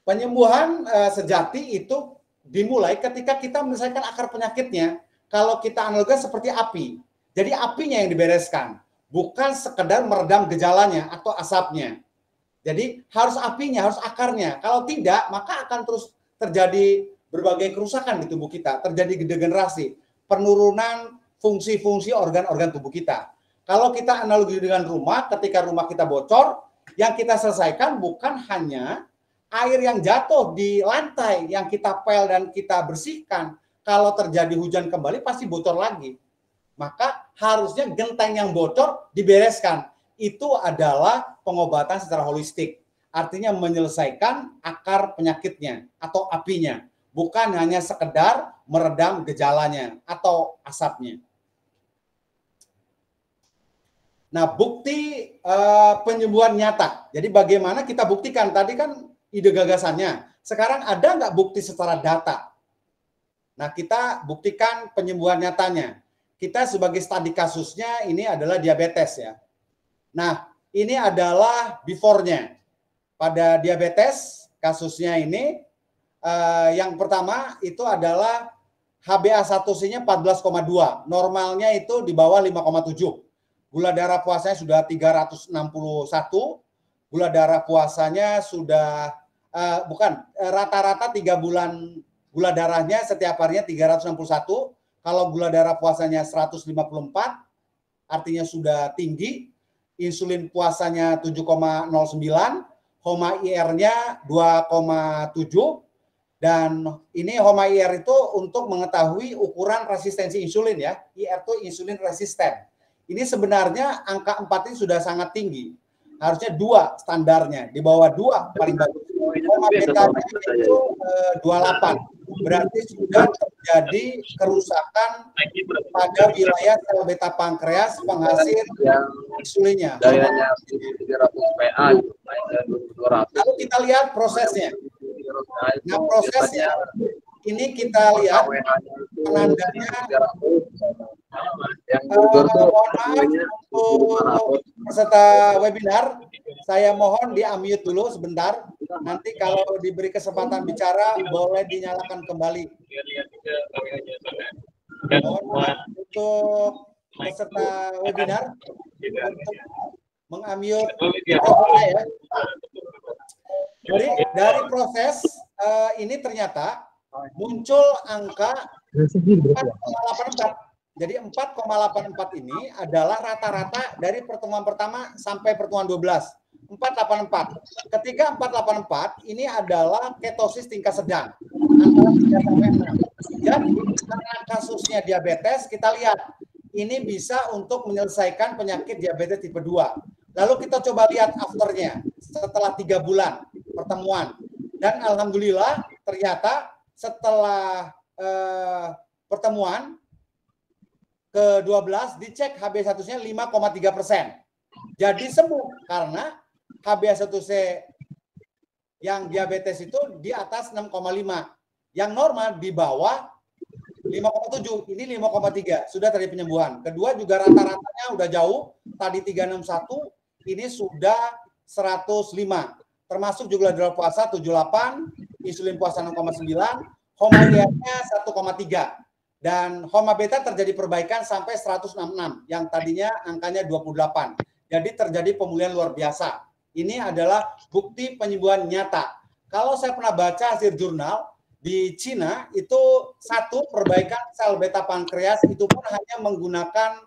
Penyembuhan sejati itu dimulai ketika kita menyelesaikan akar penyakitnya. Kalau kita analogikan seperti api. Jadi apinya yang dibereskan, bukan sekedar meredam gejalanya atau asapnya. Jadi harus apinya, harus akarnya. Kalau tidak, maka akan terus terjadi berbagai kerusakan di tubuh kita, terjadi degenerasi, penurunan fungsi-fungsi organ-organ tubuh kita. Kalau kita analogi dengan rumah, ketika rumah kita bocor, yang kita selesaikan bukan hanya air yang jatuh di lantai yang kita pel dan kita bersihkan. Kalau terjadi hujan kembali pasti bocor lagi. Maka harusnya genteng yang bocor dibereskan. Itu adalah pengobatan secara holistik. Artinya menyelesaikan akar penyakitnya atau apinya. Bukan hanya sekedar meredam gejalanya atau asapnya. Nah, bukti penyembuhan nyata. Jadi bagaimana kita buktikan? Tadi kan ide gagasannya. Sekarang ada nggak bukti secara data? Nah, kita buktikan penyembuhan nyatanya. Kita sebagai studi kasusnya ini adalah diabetes ya. Nah, ini adalah before-nya. Pada diabetes, kasusnya ini, yang pertama itu adalah HbA1c-nya 14,2. Normalnya itu di bawah 5,7. Gula darah puasanya sudah 361. Gula darah puasanya sudah, rata-rata 3 bulan gula darahnya setiap harinya 361. Kalau gula darah puasanya 154, artinya sudah tinggi. Insulin puasanya 7,09, HOMA IR-nya 2,7. Dan ini HOMA IR itu untuk mengetahui ukuran resistensi insulin ya. IR itu insulin resisten. Ini sebenarnya angka 4 ini sudah sangat tinggi. Harusnya 2 standarnya. Di bawah 2 paling bagus. HOMA betanya itu 28. Berarti sudah terjadi kerusakan pada wilayah sel beta pankreas penghasil insulinnya. Dayanya 300 PA, lalu kita lihat prosesnya. Nah, prosesnya ini kita lihat penandanya. Mohon maaf untuk peserta webinar, saya mohon di-unmute dulu sebentar. Nanti kalau diberi kesempatan bicara, boleh dinyalakan kembali. Mohon maaf untuk peserta webinar untuk meng-unmute mikrofonnya ya. Jadi dari proses ini ternyata muncul angka 4,84. Jadi 4,84 ini adalah rata-rata dari pertemuan pertama sampai pertemuan 12. 4,84. Ketika 4,84 ini adalah ketosis tingkat sedang. Antara 3 sampai 6. Jadi karena kasusnya diabetes, kita lihat ini bisa untuk menyelesaikan penyakit diabetes tipe 2. Lalu kita coba lihat afternya setelah 3 bulan pertemuan. Dan alhamdulillah ternyata setelah pertemuan ke-12 dicek HbA1c-nya 5,3%. Jadi sembuh karena HbA1c yang diabetes itu di atas 6,5. Yang normal di bawah 5,7. Ini 5,3. Sudah terjadi penyembuhan. Kedua juga rata-ratanya udah jauh. Tadi 361, ini sudah 105. Termasuk juga gula darah puasa 78, insulin puasa 6,9, HOMA IR-nya 1,3. Dan HOMA beta terjadi perbaikan sampai 166 yang tadinya angkanya 28. Jadi terjadi pemulihan luar biasa. Ini adalah bukti penyembuhan nyata. Kalau saya pernah baca hasil jurnal di Cina itu satu perbaikan sel beta pankreas itu pun hanya menggunakan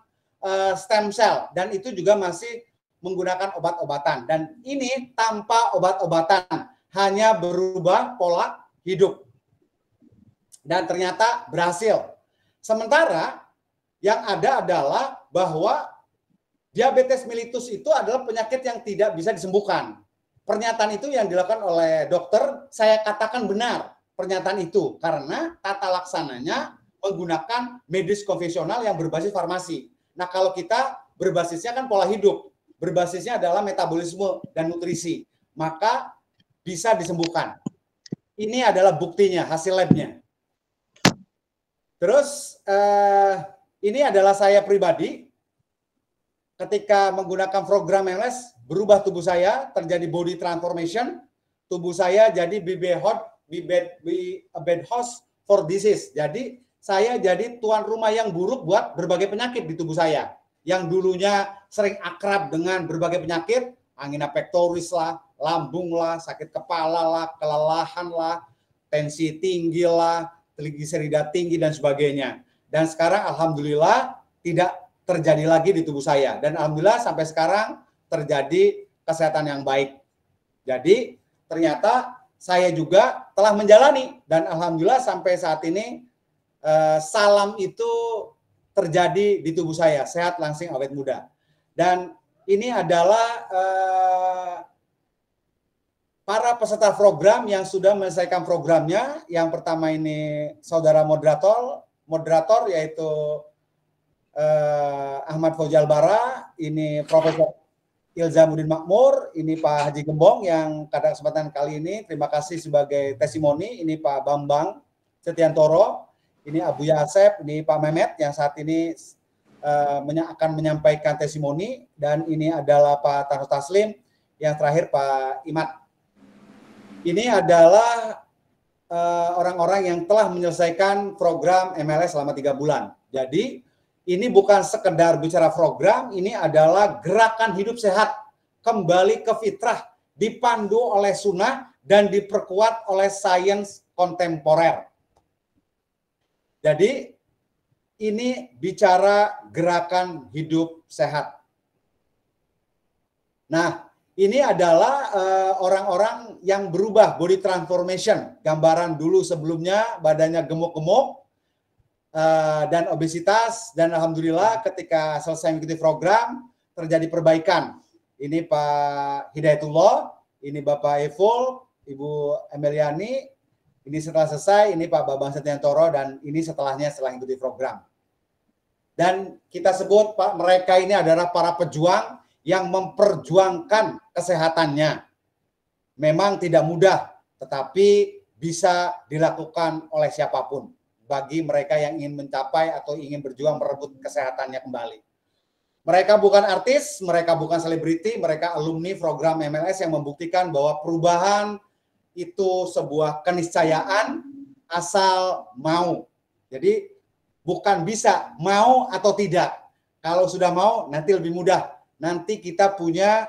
stem cell dan itu juga masih menggunakan obat-obatan dan ini tanpa obat-obatan hanya berubah pola hidup dan ternyata berhasil. Sementara yang ada adalah bahwa diabetes mellitus itu adalah penyakit yang tidak bisa disembuhkan. Pernyataan itu yang dilakukan oleh dokter, saya katakan benar pernyataan itu karena tata laksananya menggunakan medis konvensional yang berbasis farmasi. Nah, kalau kita berbasisnya kan pola hidup, berbasisnya adalah metabolisme dan nutrisi, maka bisa disembuhkan. Ini adalah buktinya, hasil labnya. Terus ini adalah saya pribadi. ketika menggunakan program MLS, berubah tubuh saya, terjadi body transformation, tubuh saya jadi be a bad host for disease. Jadi saya jadi tuan rumah yang buruk buat berbagai penyakit di tubuh saya. Yang dulunya sering akrab dengan berbagai penyakit, angina pectoris lah, lambung lah, sakit kepala lah, kelelahan lah, tensi tinggi lah, trigliserida tinggi dan sebagainya. Dan sekarang alhamdulillah tidak terjadi lagi di tubuh saya. Dan alhamdulillah sampai sekarang terjadi kesehatan yang baik. Jadi ternyata saya juga telah menjalani dan alhamdulillah sampai saat ini salam itu terjadi di tubuh saya, sehat, langsing, awet muda. Dan ini adalah para peserta program yang sudah menyelesaikan programnya. Yang pertama ini saudara moderator yaitu Ahmad Fauzal Bara, ini Profesor Ilzamuddin Makmur, ini Pak Haji Gembong yang pada kesempatan kali ini terima kasih sebagai testimoni, ini Pak Bambang Setiantoro, ini Abu Yasep, ini Pak Mehmet yang saat ini akan menyampaikan testimoni, dan ini adalah Pak Tarno Taslim, yang terakhir Pak Imat. Ini adalah orang-orang yang telah menyelesaikan program MLS selama 3 bulan. Jadi ini bukan sekedar bicara program, ini adalah gerakan hidup sehat, kembali ke fitrah, dipandu oleh sunnah dan diperkuat oleh sains kontemporer. Jadi ini bicara gerakan hidup sehat. Nah, ini adalah orang-orang yang berubah, body transformation. Gambaran dulu sebelumnya badannya gemuk-gemuk dan obesitas, dan alhamdulillah ketika selesai mengikuti program terjadi perbaikan. Ini Pak Hidayatullah, ini Bapak Eful, Ibu Emeliani, ini setelah selesai, ini Pak Babang Setiantoro, dan ini setelahnya setelah mengikuti program. Dan kita sebut Pak, mereka ini adalah para pejuang yang memperjuangkan kesehatannya. Memang tidak mudah, tetapi bisa dilakukan oleh siapapun bagi mereka yang ingin mencapai atau ingin berjuang merebut kesehatannya kembali. Mereka bukan artis, mereka bukan selebriti, mereka alumni program MLS yang membuktikan bahwa perubahan itu sebuah keniscayaan asal mau. Jadi bukan bisa mau atau tidak. Kalau sudah mau nanti lebih mudah. Nanti kita punya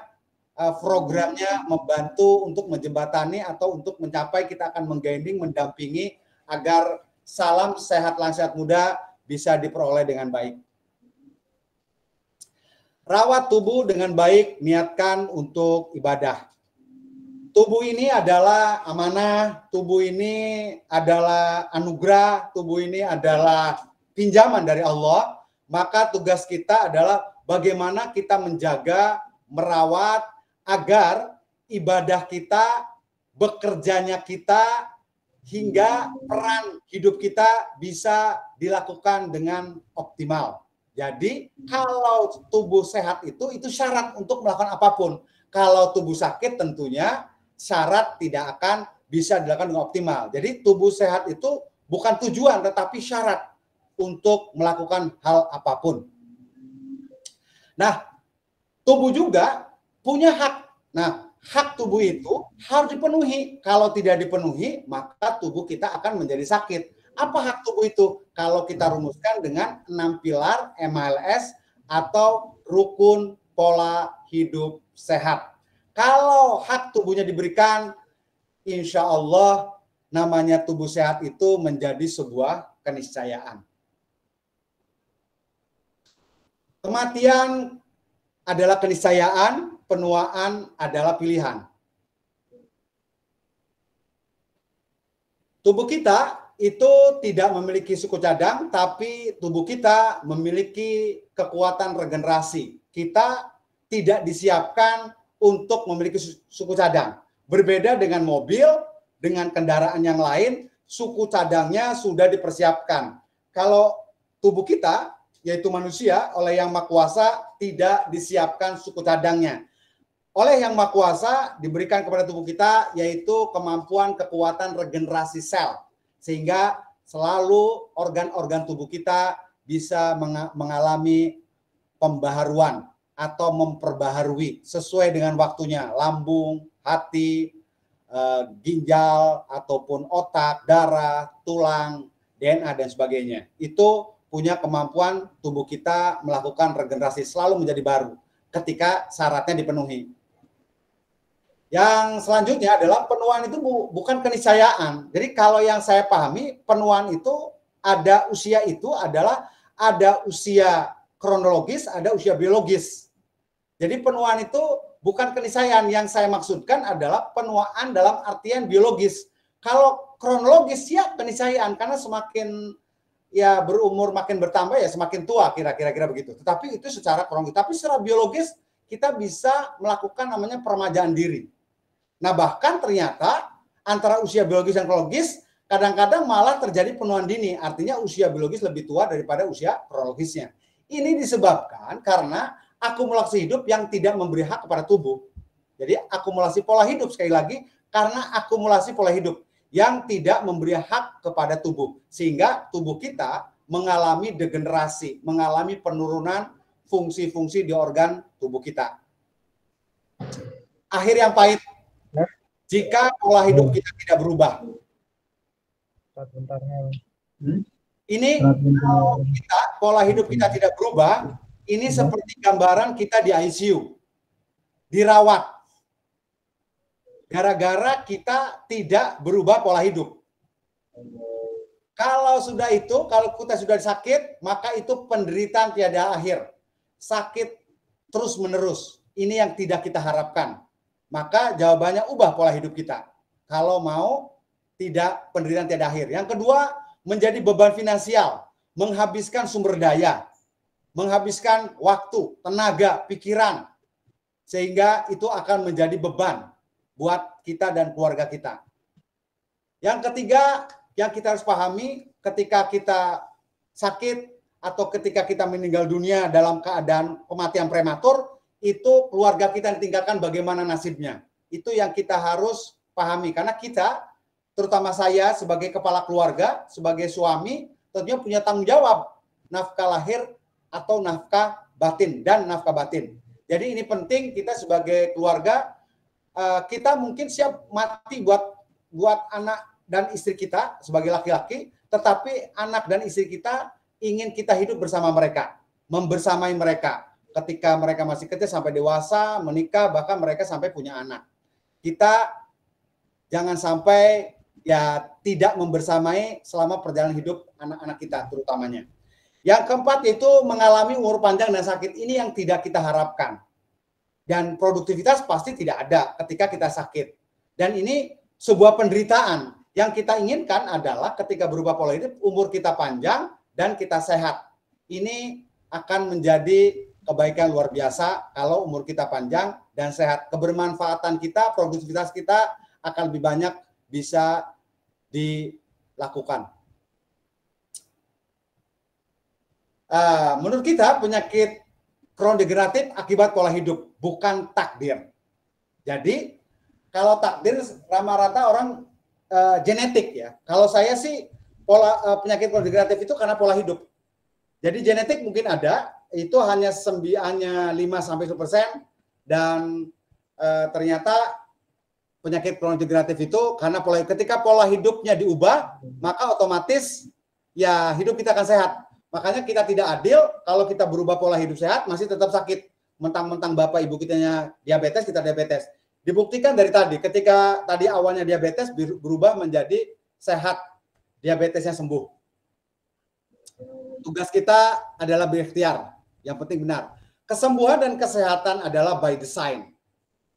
programnya membantu untuk menjembatani atau untuk mencapai, kita akan mengguiding, mendampingi agar salam sehat langsing muda bisa diperoleh dengan baik. Rawat tubuh dengan baik, niatkan untuk ibadah. Tubuh ini adalah amanah, tubuh ini adalah anugerah, tubuh ini adalah pinjaman dari Allah. Maka tugas kita adalah bagaimana kita menjaga, merawat, agar ibadah kita, bekerjanya kita, hingga peran hidup kita bisa dilakukan dengan optimal. Jadi kalau tubuh sehat itu syarat untuk melakukan apapun. Kalau tubuh sakit tentunya syarat tidak akan bisa dilakukan dengan optimal. Jadi tubuh sehat itu bukan tujuan tetapi syarat untuk melakukan hal apapun. Nah, tubuh juga punya hak. Nah, hak tubuh itu harus dipenuhi. Kalau tidak dipenuhi, maka tubuh kita akan menjadi sakit. Apa hak tubuh itu? Kalau kita rumuskan dengan 6 pilar MLS atau rukun pola hidup sehat. Kalau hak tubuhnya diberikan, insya Allah namanya tubuh sehat itu menjadi sebuah keniscayaan. Kematian adalah keniscayaan, penuaan adalah pilihan. Tubuh kita itu tidak memiliki suku cadang, tapi tubuh kita memiliki kekuatan regenerasi. Kita tidak disiapkan untuk memiliki suku cadang. Berbeda dengan mobil, dengan kendaraan yang lain, suku cadangnya sudah dipersiapkan. Kalau tubuh kita, yaitu manusia, oleh Yang Maha Kuasa tidak disiapkan suku cadangnya. Oleh Yang Maha Kuasa diberikan kepada tubuh kita yaitu kemampuan kekuatan regenerasi sel, sehingga selalu organ-organ tubuh kita bisa mengalami pembaharuan atau memperbaharui sesuai dengan waktunya, lambung, hati, ginjal, ataupun otak, darah, tulang, DNA, dan sebagainya. Itu punya kemampuan tubuh kita melakukan regenerasi, selalu menjadi baru ketika syaratnya dipenuhi. Yang selanjutnya adalah penuaan itu bukan keniscayaan. Jadi kalau yang saya pahami, penuaan itu ada usia itu adalah ada usia kronologis, ada usia biologis. Jadi penuaan itu bukan keniscayaan. Yang saya maksudkan adalah penuaan dalam artian biologis. Kalau kronologis ya keniscayaan, karena semakin ya berumur makin bertambah ya semakin tua, kira-kira begitu. Tetapi itu secara kronologis. Tapi secara biologis kita bisa melakukan namanya peremajaan diri. Nah, bahkan ternyata antara usia biologis dan kronologis kadang-kadang malah terjadi penuaan dini. Artinya usia biologis lebih tua daripada usia kronologisnya. Ini disebabkan karena akumulasi hidup yang tidak memberi hak kepada tubuh. Jadi akumulasi pola hidup, sekali lagi, karena akumulasi pola hidup yang tidak memberi hak kepada tubuh. Sehingga tubuh kita mengalami degenerasi, mengalami penurunan fungsi-fungsi di organ tubuh kita. Akhir yang pahit, jika pola hidup kita tidak berubah. Ini kalau pola hidup kita tidak berubah, ini seperti gambaran kita di ICU, dirawat. Gara-gara kita tidak berubah pola hidup. Kalau sudah itu, kalau kita sudah sakit, maka itu penderitaan tiada akhir. Sakit terus menerus. Ini yang tidak kita harapkan. Maka jawabannya ubah pola hidup kita. Kalau mau tidak penderitaan tiada akhir. Yang kedua, menjadi beban finansial, menghabiskan sumber daya, menghabiskan waktu, tenaga, pikiran, sehingga itu akan menjadi beban buat kita dan keluarga kita. Yang ketiga, yang kita harus pahami, ketika kita sakit atau ketika kita meninggal dunia dalam keadaan kematian prematur, itu keluarga kita ditinggalkan bagaimana nasibnya. Itu yang kita harus pahami. Karena kita, terutama saya sebagai kepala keluarga, sebagai suami, tentunya punya tanggung jawab nafkah lahir atau nafkah batin dan nafkah batin. Jadi ini penting kita sebagai keluarga, kita mungkin siap mati buat anak dan istri kita sebagai laki-laki, tetapi anak dan istri kita ingin kita hidup bersama mereka, membersamai mereka. Ketika mereka masih kecil sampai dewasa, menikah, bahkan mereka sampai punya anak. Kita jangan sampai ya tidak membersamai selama perjalanan hidup anak-anak kita terutamanya. Yang keempat yaitu mengalami umur panjang dan sakit. Ini yang tidak kita harapkan. Dan produktivitas pasti tidak ada ketika kita sakit. Dan ini sebuah penderitaan. Yang kita inginkan adalah ketika berubah pola hidup, umur kita panjang dan kita sehat. Ini akan menjadi kebaikan luar biasa kalau umur kita panjang dan sehat. Kebermanfaatan kita, produktivitas kita akan lebih banyak bisa dilakukan. Menurut kita penyakit kronodegeneratif akibat pola hidup, bukan takdir. Jadi kalau takdir rata-rata orang genetik ya. Kalau saya sih penyakit kronodegeneratif itu karena pola hidup. Jadi genetik mungkin ada, itu hanya 5-10% dan ternyata penyakit kronodegeneratif itu karena ketika pola hidupnya diubah, maka otomatis ya hidup kita akan sehat. Makanya kita tidak adil kalau kita berubah pola hidup sehat masih tetap sakit. Mentang-mentang bapak ibu kitanya diabetes, kita diabetes. Dibuktikan dari tadi, ketika tadi awalnya diabetes berubah menjadi sehat, diabetesnya sembuh. Tugas kita adalah berikhtiar. Yang penting benar. Kesembuhan dan kesehatan adalah by design,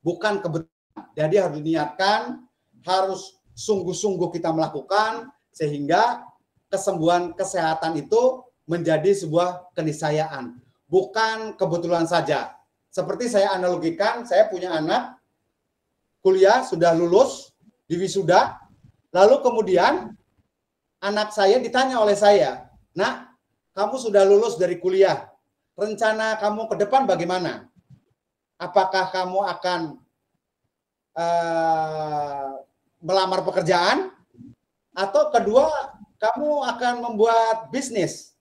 bukan kebetulan. Jadi harus diniatkan, harus sungguh-sungguh kita melakukan, sehingga kesembuhan kesehatan itu menjadi sebuah keniscayaan, bukan kebetulan saja. Seperti saya analogikan, saya punya anak, kuliah, sudah lulus, di wisuda, lalu kemudian anak saya ditanya oleh saya, "Nak, kamu sudah lulus dari kuliah, rencana kamu ke depan bagaimana? Apakah kamu akan melamar pekerjaan? Atau kedua, kamu akan membuat bisnis?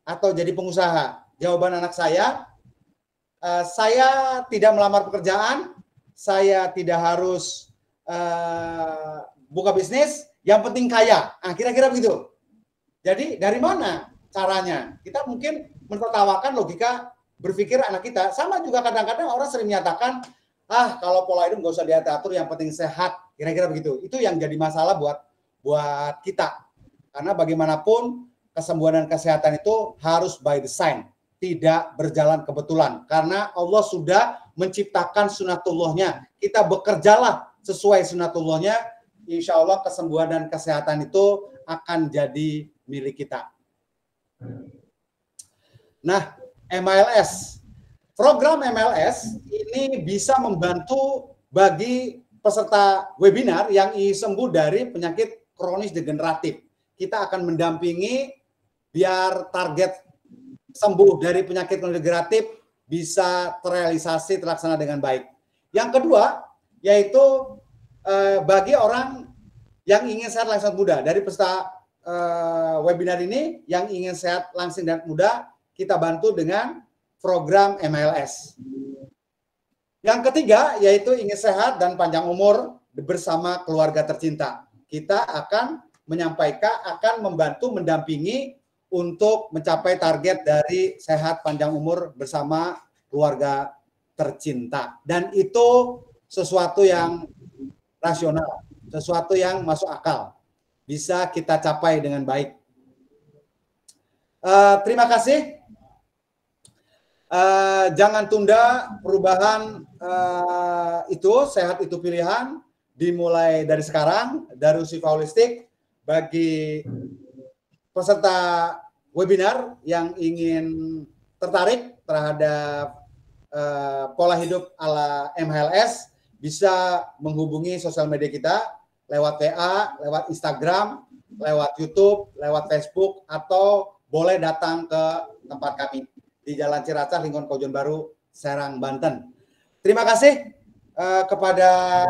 Atau jadi pengusaha?" Jawaban anak saya, saya tidak melamar pekerjaan, saya tidak harus buka bisnis, yang penting kaya. Nah, kira-kira begitu. Jadi dari mana caranya? Kita mungkin menertawakan logika berpikir anak kita. Sama juga kadang-kadang orang sering menyatakan, kalau pola hidup nggak usah diatur, yang penting sehat. Kira-kira begitu. Itu yang jadi masalah buat kita. Karena bagaimanapun kesembuhan dan kesehatan itu harus by design, tidak berjalan kebetulan. Karena Allah sudah menciptakan sunatullahnya. Kita bekerjalah sesuai sunatullahnya, insya Allah kesembuhan dan kesehatan itu akan jadi milik kita. Nah, MLS. Program MLS ini bisa membantu bagi peserta webinar yang ingin sembuh dari penyakit kronis degeneratif. Kita akan mendampingi biar target sembuh dari penyakit kronis degeneratif bisa terrealisasi, terlaksana dengan baik. Yang kedua, yaitu bagi orang yang ingin sehat langsung muda. Dari peserta webinar ini yang ingin sehat langsing dan muda, kita bantu dengan program MLS. Yang ketiga yaitu ingin sehat dan panjang umur bersama keluarga tercinta. Kita akan menyampaikan, akan membantu mendampingi untuk mencapai target dari sehat panjang umur bersama keluarga tercinta. Dan itu sesuatu yang rasional, sesuatu yang masuk akal. Bisa kita capai dengan baik. Terima kasih. Jangan tunda perubahan itu, sehat itu pilihan, dimulai dari sekarang, dari Sifa Holistik. Bagi peserta webinar yang ingin tertarik terhadap pola hidup ala MLS, bisa menghubungi sosial media kita lewat WA, lewat Instagram, lewat YouTube, lewat Facebook, atau boleh datang ke tempat kami di Jalan Ciracas, Lingkungan Kaujon Baru, Serang, Banten. Terima kasih kepada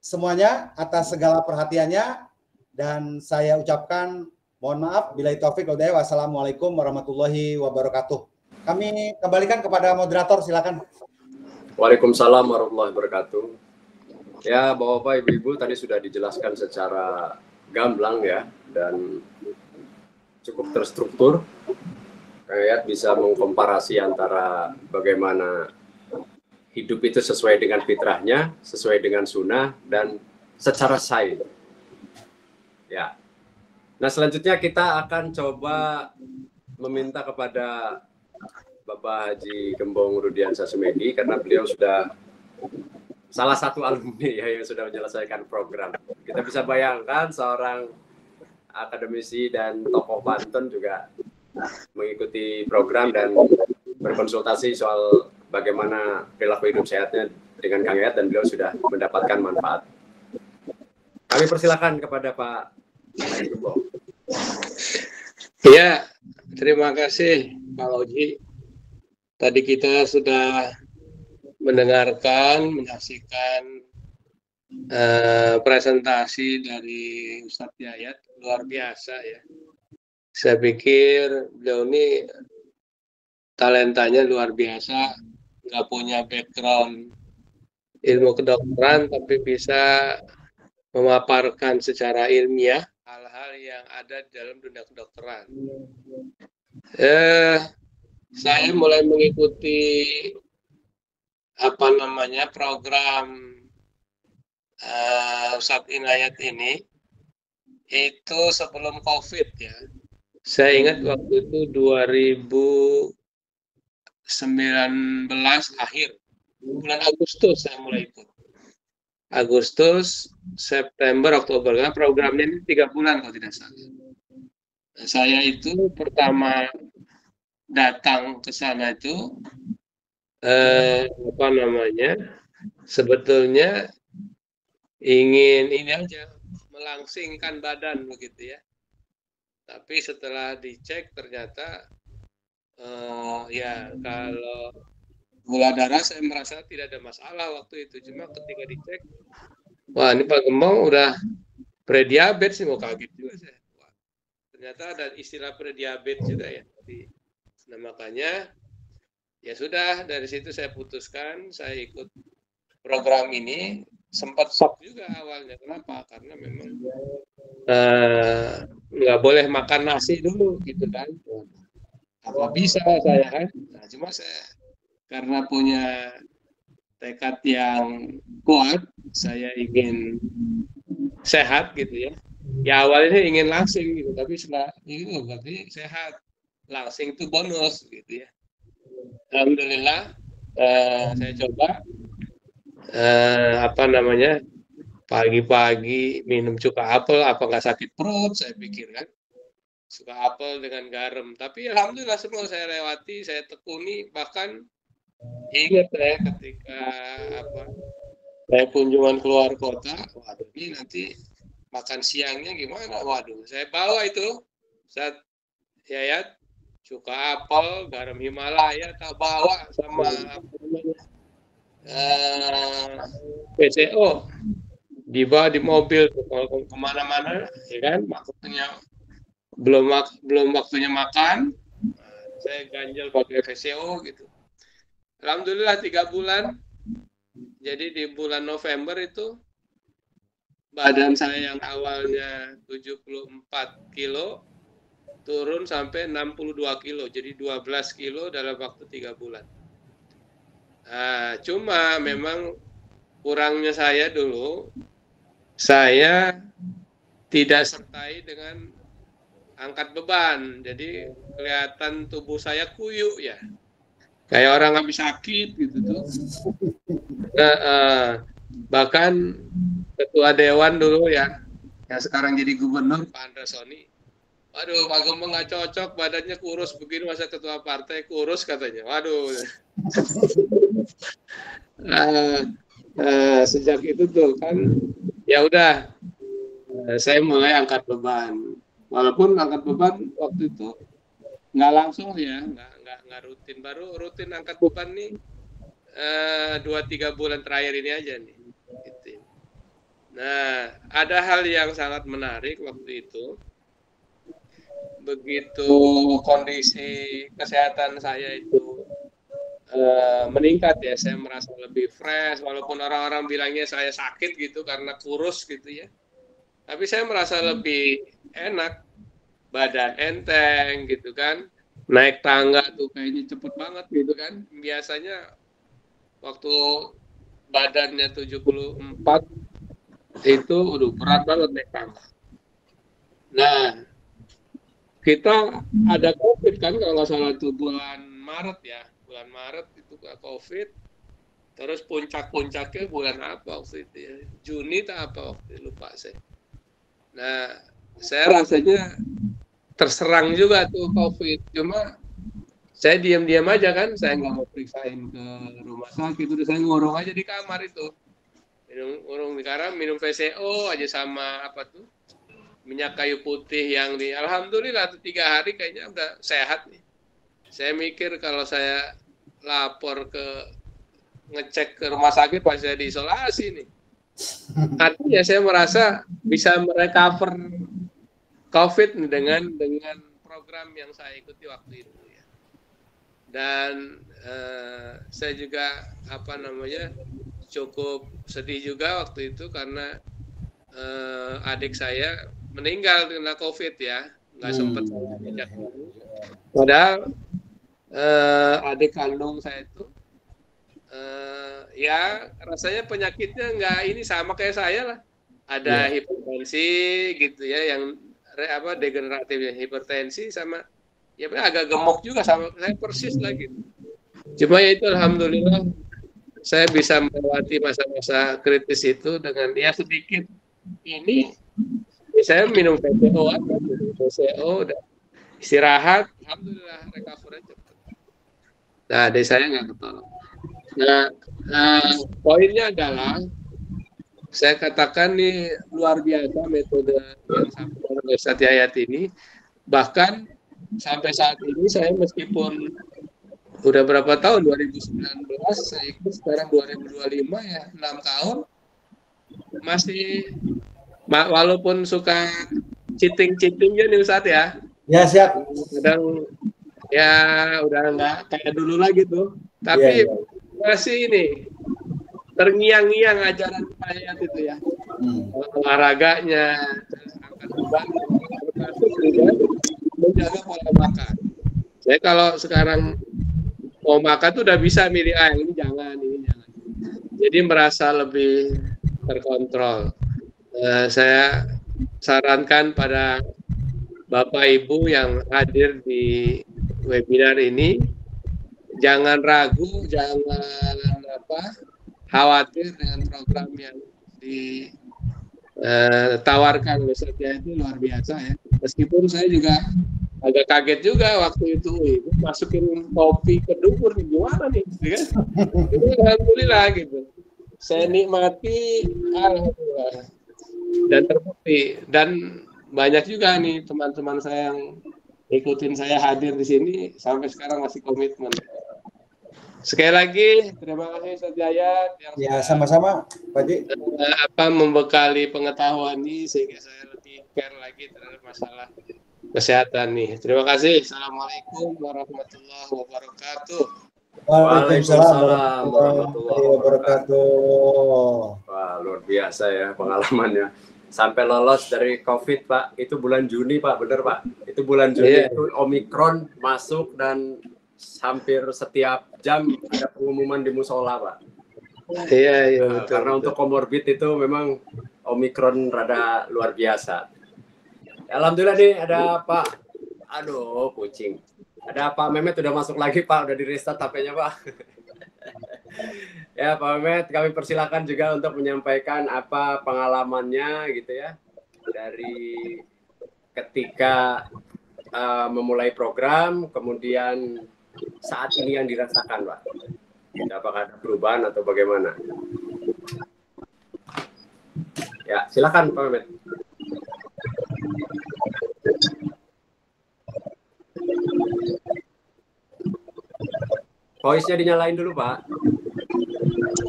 semuanya atas segala perhatiannya, dan saya ucapkan mohon maaf bila taufik wal hidayah. Wassalamualaikum warahmatullahi wabarakatuh. Kami kembalikan kepada moderator, silakan. Waalaikumsalam warahmatullahi wabarakatuh. Ya, Bapak-bapak, Ibu-ibu tadi sudah dijelaskan secara gamblang ya, dan cukup terstruktur. Kayak bisa mengkomparasi antara bagaimana hidup itu sesuai dengan fitrahnya, sesuai dengan sunnah, dan secara sains. Ya. Nah, selanjutnya kita akan coba meminta kepada Bapak Haji Gembong Rudiansyah Sumedi, karena beliau sudah salah satu alumni ya yang sudah menyelesaikan program. Kita bisa bayangkan seorang akademisi dan tokoh Banten juga mengikuti program dan berkonsultasi soal bagaimana perilaku hidup sehatnya dengan Kang Yayat, dan beliau sudah mendapatkan manfaat. Kami persilakan kepada Pak Haji Gembong. Ya, terima kasih Pak Oji. Tadi kita sudah mendengarkan, menyaksikan presentasi dari Ustadz Yayat, luar biasa ya. Saya pikir beliau ini talentanya luar biasa, nggak punya background ilmu kedokteran, tapi bisa memaparkan secara ilmiah hal-hal yang ada di dalam dunia kedokteran. Saya mulai mengikuti program Ustadz Inayat ini itu sebelum COVID ya. Saya ingat waktu itu 2019 akhir, bulan Agustus saya mulai ikut. Agustus, September, Oktober, karena programnya ini 3 bulan kalau tidak salah. Saya itu pertama datang ke sana itu sebetulnya ingin ini aja melangsingkan badan begitu ya, tapi setelah dicek ternyata ya kalau gula darah saya merasa tidak ada masalah waktu itu, cuma ketika dicek, wah ini Pak Gembong udah prediabetes sih, mau kaget juga saya. Wah, ternyata ada istilah prediabetes juga ya. Nah makanya Ya sudah, dari situ saya putuskan saya ikut program ini. Sempat shock juga awalnya. Kenapa? Karena memang nggak boleh makan nasi dulu gitu kan. Apa bisa saya kan? Nah, cuma saya karena punya tekad yang kuat, saya ingin sehat gitu ya. Ya awalnya ingin langsing gitu, tapi setelah itu berarti sehat. Langsing itu bonus gitu ya. Alhamdulillah saya coba pagi-pagi minum cuka apel, apa nggak sakit perut, saya pikir kan. Cuka apel dengan garam. Tapi alhamdulillah semua saya lewati, saya tekuni, bahkan ingat saya ketika saya kunjungan keluar kota, waduh ini nanti makan siangnya gimana? Waduh, saya bawa itu, saya cuka apel, garam Himalaya, tak bawa sama PCO, dibawa di mobil kalau kemana-mana, ya kan? Maksudnya belum waktunya makan, saya ganjel pakai VCO gitu. Alhamdulillah 3 bulan. Jadi di bulan November itu badan saya yang awalnya 74 kilo turun sampai 62 kilo, jadi 12 kilo dalam waktu 3 bulan. Nah, cuma memang kurangnya saya dulu, saya tidak sertai dengan angkat beban, jadi kelihatan tubuh saya kuyuk ya, kayak orang habis sakit gitu tuh. Bahkan ketua dewan dulu ya, yang sekarang jadi gubernur, Pak Andresoni, waduh, Pak Gembong nggak cocok, badannya kurus begini, masa ketua partai kurus katanya. Waduh. Sejak itu tuh kan, ya udah, saya mulai angkat beban. Walaupun angkat beban waktu itu nggak langsung ya, nggak rutin. Baru rutin angkat beban nih 2-3 bulan terakhir ini aja nih. Gitu. Nah, ada hal yang sangat menarik waktu itu. Begitu kondisi kesehatan saya itu meningkat ya, saya merasa lebih fresh, walaupun orang-orang bilangnya saya sakit gitu karena kurus gitu ya, tapi saya merasa lebih enak, badan enteng gitu kan, naik tangga tuh kayaknya cepet banget gitu kan. Biasanya waktu badannya 74 itu udah berat banget naik tangga. Nah, kita ada COVID kan kalau nggak salah tuh bulan Maret ya, bulan Maret itu COVID, terus puncak-puncaknya bulan apa waktu itu ya, Juni tak apa waktu itu, lupa saya. Nah, saya rasanya terserang juga tuh COVID, cuma saya diam-diam aja kan, saya nggak mau periksain ke rumah sakit, udah saya ngurung aja di kamar itu, ngurung di kamar, minum VCO aja sama minyak kayu putih yang alhamdulillah 3 hari kayaknya udah sehat nih. Saya mikir kalau saya lapor ngecek ke rumah sakit pas saya diisolasi nih, artinya saya merasa bisa merecover COVID nih dengan program yang saya ikuti waktu itu ya. Dan saya juga cukup sedih juga waktu itu karena adik saya meninggal kena COVID ya, nggak sempat saya ajak. Padahal adik kandung saya itu ya rasanya penyakitnya nggak ini sama kayak saya lah, ada hipertensi gitu ya, yang degeneratifnya hipertensi sama ya agak gemuk juga sama saya persis lagi. Cuma ya itu alhamdulillah saya bisa melewati masa-masa kritis itu dengan dia sedikit ini. Saya minum VCO udah istirahat, alhamdulillah recovery cepat. Nah, adik saya nggak ketolong. Nah, poinnya adalah saya katakan nih luar biasa metode yang disampaikan oleh Ustaz Yayat ini. Bahkan sampai saat ini saya meskipun udah berapa tahun, 2019 saya ikut, sekarang 2025 ya, 6 tahun masih walaupun suka cheating ya nih Ustaz ya. Ya, siap. Kadang Ya udah nggak kayak dulu lagi tuh. Tapi Iya, masih ini terngiang-ngiang ajaran ayat itu ya. Olahraganya, angkat beban, termasuk juga menjaga pola makan. Saya kalau sekarang mau makan tuh udah bisa milih ini jangan, ini jangan. Jadi merasa lebih terkontrol. Saya sarankan pada Bapak Ibu yang hadir di webinar ini, jangan ragu, jangan khawatir dengan program yang ditawarkan oleh Satya itu luar biasa ya. Meskipun saya juga agak kaget juga waktu itu, masukin kopi ke dubur nih, gimana nih, kan? Alhamdulillah gitu. Saya nikmati, alhamdulillah, dan terbukti. Dan banyak juga nih teman-teman saya yang ikutin saya hadir di sini sampai sekarang masih komitmen. Sekali lagi terima kasih Ustaz Yayat yang ya sama-sama Pak Ji. Membekali pengetahuan ini sehingga saya lebih care lagi terhadap masalah kesehatan nih. Terima kasih. Assalamualaikum warahmatullahi wabarakatuh. Waalaikumsalam warahmatullahi wabarakatuh. Wah, luar biasa ya pengalamannya. Sampai lolos dari COVID, Pak. Itu bulan Juni, Pak. Bener, Pak? Itu bulan Juni, itu Omikron masuk dan hampir setiap jam ada pengumuman di musola, Pak. Iya, betul. Karena untuk komorbid itu memang Omikron rada luar biasa. Alhamdulillah nih ada Pak. Aduh, kucing. Ada Pak Mehmet udah masuk lagi, Pak. Udah di restart HP-nya, Pak. Ya, Pak Mehmet, kami persilakan juga untuk menyampaikan apa pengalamannya gitu ya. Dari ketika memulai program, kemudian saat ini yang dirasakan, Pak. Apakah ada perubahan atau bagaimana? Ya, silakan Pak Mehmet. Voice-nya dinyalain dulu, Pak.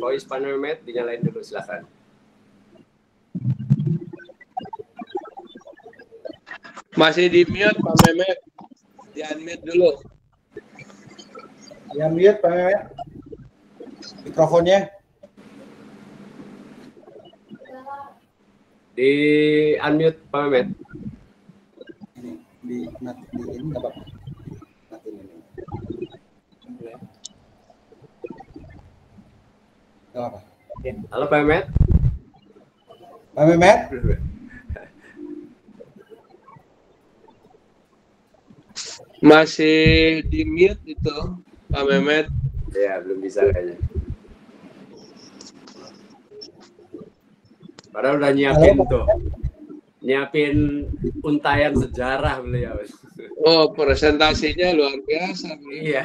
Voice Pak Mehmet dinyalain dulu, silakan. Masih di mute Pak Mehmet. Di unmute dulu. Ya mute Pak Mehmet. Mikrofonnya. Di unmute Pak Mehmet. Di ini nggak apa-apa. Nggak apa-apa. Halo Pak Mehmet. Pak Mehmet. Masih di mute itu Pak Mehmet. Ya, belum bisa kayaknya. Padahal udah nyiapin tuh. Nyiapin untayan sejarah beliau. Oh, presentasinya luar biasa. Iya.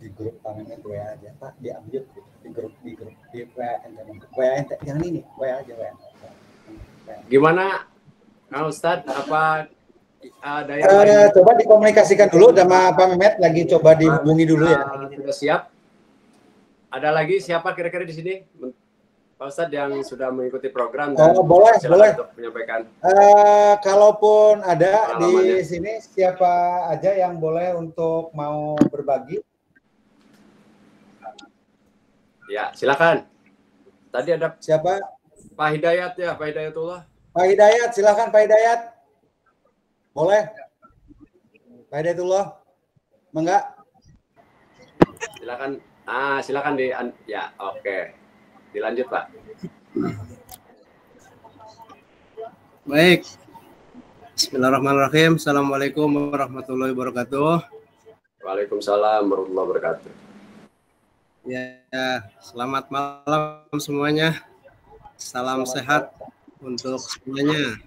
Di grup Pak Mehmet WA aja Pak, diambil di grup di WA yang ini WA aja WA. Gimana Kang Ustadz, apa ada yang coba dikomunikasikan dulu sama Pak Mehmet, lagi coba dihubungi dulu ya. Sudah siap? Ada lagi siapa kira-kira di sini? Pak Ustadz yang sudah mengikuti program dan boleh untuk menyampaikan. Kalaupun ada di sini, siapa aja yang boleh untuk mau berbagi? Ya, silakan. Tadi ada Siapa? Pak Hidayat ya, Pak Hidayatullah. Pak Hidayat, silakan Pak Hidayat. Boleh? Pak Hidayatullah. Enggak? Silakan. Silakan ya, oke. Dilanjut, Pak. Baik. Bismillahirrahmanirrahim. Assalamualaikum warahmatullahi wabarakatuh. Waalaikumsalam warahmatullahi wabarakatuh. Ya, selamat malam semuanya. Salam sehat untuk semuanya.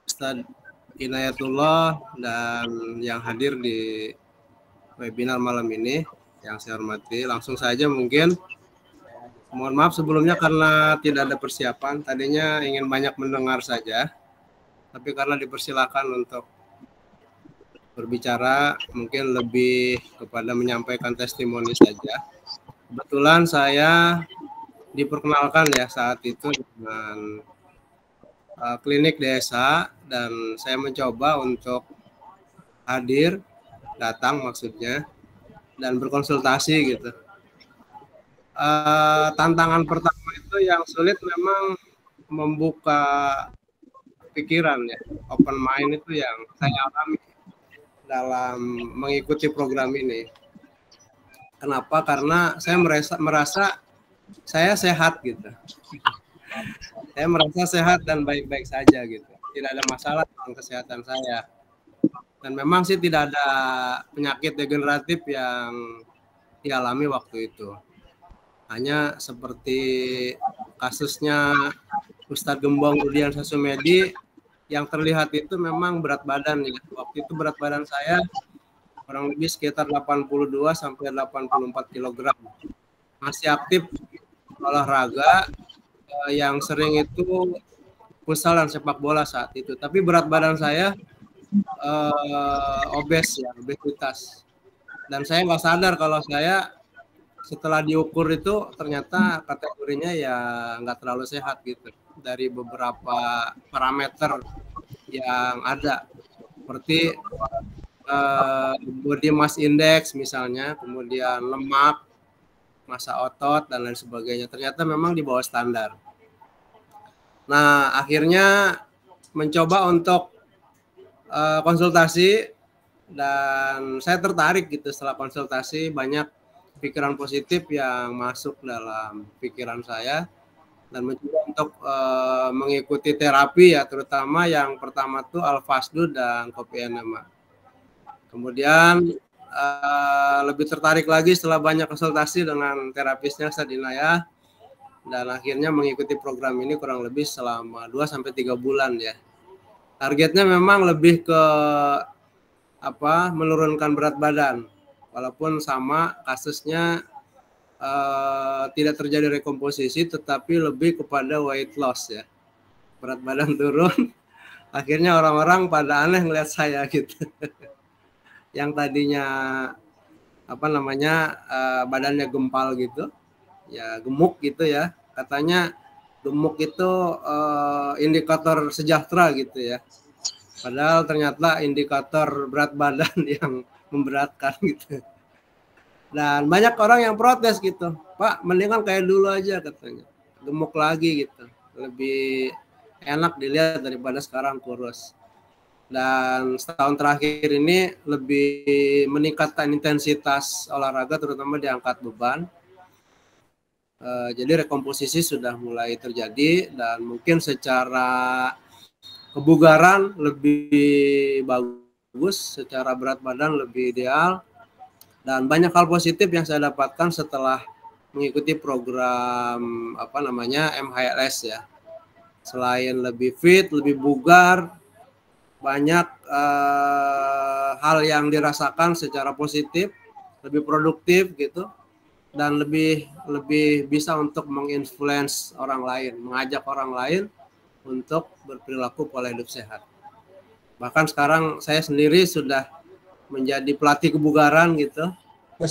Ustadz Inayatullah dan yang hadir di webinar malam ini yang saya hormati, langsung saja mungkin mohon maaf sebelumnya karena tidak ada persiapan, tadinya ingin banyak mendengar saja, tapi karena dipersilakan untuk berbicara mungkin lebih kepada menyampaikan testimoni saja. Kebetulan saya diperkenalkan ya saat itu dengan klinik desa, dan saya mencoba untuk hadir, datang maksudnya, dan berkonsultasi gitu. Tantangan pertama itu yang sulit memang membuka pikiran ya, open mind itu yang saya alami dalam mengikuti program ini. Kenapa? Karena saya merasa saya sehat gitu. Saya merasa sehat dan baik-baik saja gitu. Tidak ada masalah tentang kesehatan saya. Dan memang sih tidak ada penyakit degeneratif yang dialami waktu itu. Hanya seperti kasusnya Ustadz Gembong Rudian Sasumedi, yang terlihat itu memang berat badan ya. Waktu itu berat badan saya kurang lebih sekitar 82 sampai 84 kg. Masih aktif olahraga, yang sering itu futsal dan sepak bola saat itu. Tapi berat badan saya obes ya, obesitas. Dan saya nggak sadar kalau saya setelah diukur itu ternyata kategorinya ya nggak terlalu sehat gitu. Dari beberapa parameter yang ada seperti body mass index misalnya, kemudian lemak, massa otot dan lain sebagainya, ternyata memang di bawah standar. Nah, akhirnya mencoba untuk konsultasi, dan saya tertarik gitu. Setelah konsultasi banyak pikiran positif yang masuk dalam pikiran saya, dan mencoba untuk mengikuti terapi ya, terutama yang pertama tuh Al-Fasdu dan kopi enema. Kemudian lebih tertarik lagi setelah banyak konsultasi dengan terapisnya Ustadz Inayah, dan akhirnya mengikuti program ini kurang lebih selama 2-3 bulan ya. Targetnya memang lebih ke menurunkan berat badan, walaupun sama kasusnya tidak terjadi rekomposisi, tetapi lebih kepada weight loss ya, berat badan turun. Akhirnya orang-orang pada aneh ngeliat saya gitu. Yang tadinya badannya gempal gitu ya, gemuk gitu ya, katanya gemuk itu indikator sejahtera gitu ya, padahal ternyata indikator berat badan yang memberatkan gitu. Dan banyak orang yang protes gitu, Pak, mendingan kayak dulu aja katanya, gemuk lagi gitu, lebih enak dilihat daripada sekarang kurus. Dan setahun terakhir ini lebih meningkatkan intensitas olahraga, terutama di angkat beban. Jadi rekomposisi sudah mulai terjadi, dan mungkin secara kebugaran lebih bagus, secara berat badan lebih ideal, dan banyak hal positif yang saya dapatkan setelah mengikuti program MHLS ya. Selain lebih fit, lebih bugar, banyak hal yang dirasakan secara positif, lebih produktif gitu, dan lebih bisa untuk menginfluence orang lain, mengajak orang lain untuk berperilaku pola hidup sehat. Bahkan sekarang saya sendiri sudah menjadi pelatih kebugaran gitu,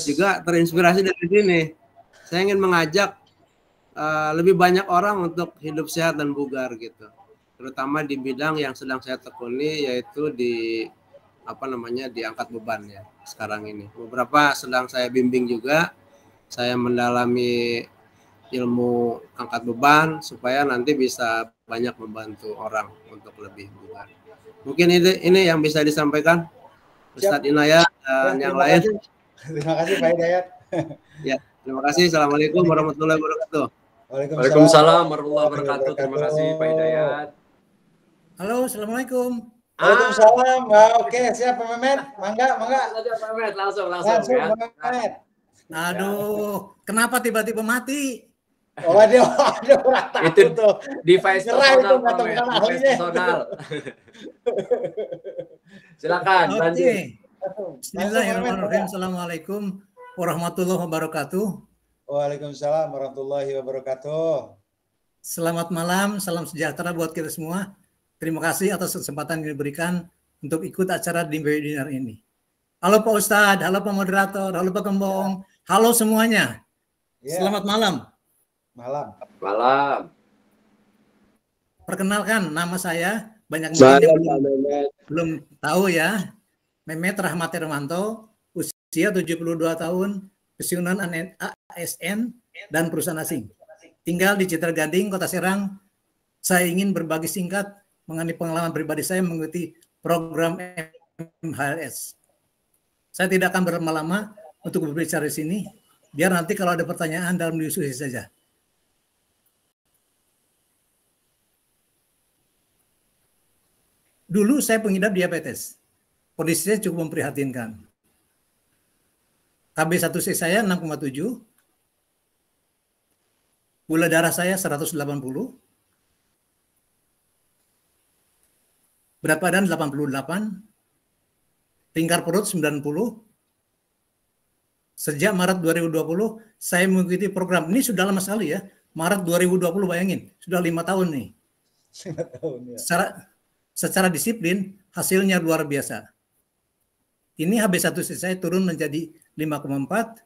juga terinspirasi dari sini. Saya ingin mengajak lebih banyak orang untuk hidup sehat dan bugar gitu, terutama di bidang yang sedang saya tekuni, yaitu di diangkat beban ya sekarang ini. Beberapa sedang saya bimbing juga, saya mendalami ilmu angkat beban supaya nanti bisa banyak membantu orang untuk lebih bugar. Mungkin ini yang bisa disampaikan Ustadz Inayah dan yang lain. Terima kasih Pak Hidayat. Ya, terima kasih. Assalamualaikum warahmatullahi wabarakatuh. Waalaikumsalam warahmatullahi wabarakatuh. Terima kasih Pak Hidayat. Halo, assalamualaikum. Waalaikumsalam. Oke, siap Pak Mehmet. Mangga. Pak Mehmet, langsung Pak ya. Mehmet. Aduh, kenapa tiba-tiba mati? Waduh, itu device personal, Pak Mehmet. Device personal. Silakan lanjut. Bismillahirrahmanirrahim. Assalamualaikum warahmatullahi wabarakatuh. Waalaikumsalam warahmatullahi wabarakatuh. Selamat malam, salam sejahtera buat kita semua. Terima kasih atas kesempatan yang diberikan untuk ikut acara di webinar ini. Halo Pak Ustadz, halo Pak Moderator, halo Pak Gembong, halo semuanya. Selamat malam. Malam. Perkenalkan, nama saya banyak Malam, yang Pak belum tahu ya. Mehmet Rahmat Hermanto, usia 72 tahun, pensiunan ASN dan perusahaan asing. Tinggal di Citra Gading, Kota Serang. Saya ingin berbagi singkat mengenai pengalaman pribadi saya mengikuti program MHLS. Saya tidak akan berlama-lama untuk berbicara di sini, biar nanti kalau ada pertanyaan dalam diskusi saja. Dulu saya pengidap diabetes. Kondisinya cukup memprihatinkan. KB1C saya 6,7. Gula darah saya 180. Berat badan 88. Tingkat perut 90. Sejak Maret 2020 saya mengikuti program. Ini sudah lama sekali ya. Maret 2020 bayangin. Sudah 5 tahun nih. 5 tahun ya. Secara disiplin, hasilnya luar biasa. Ini HB1C saya turun menjadi 5,4.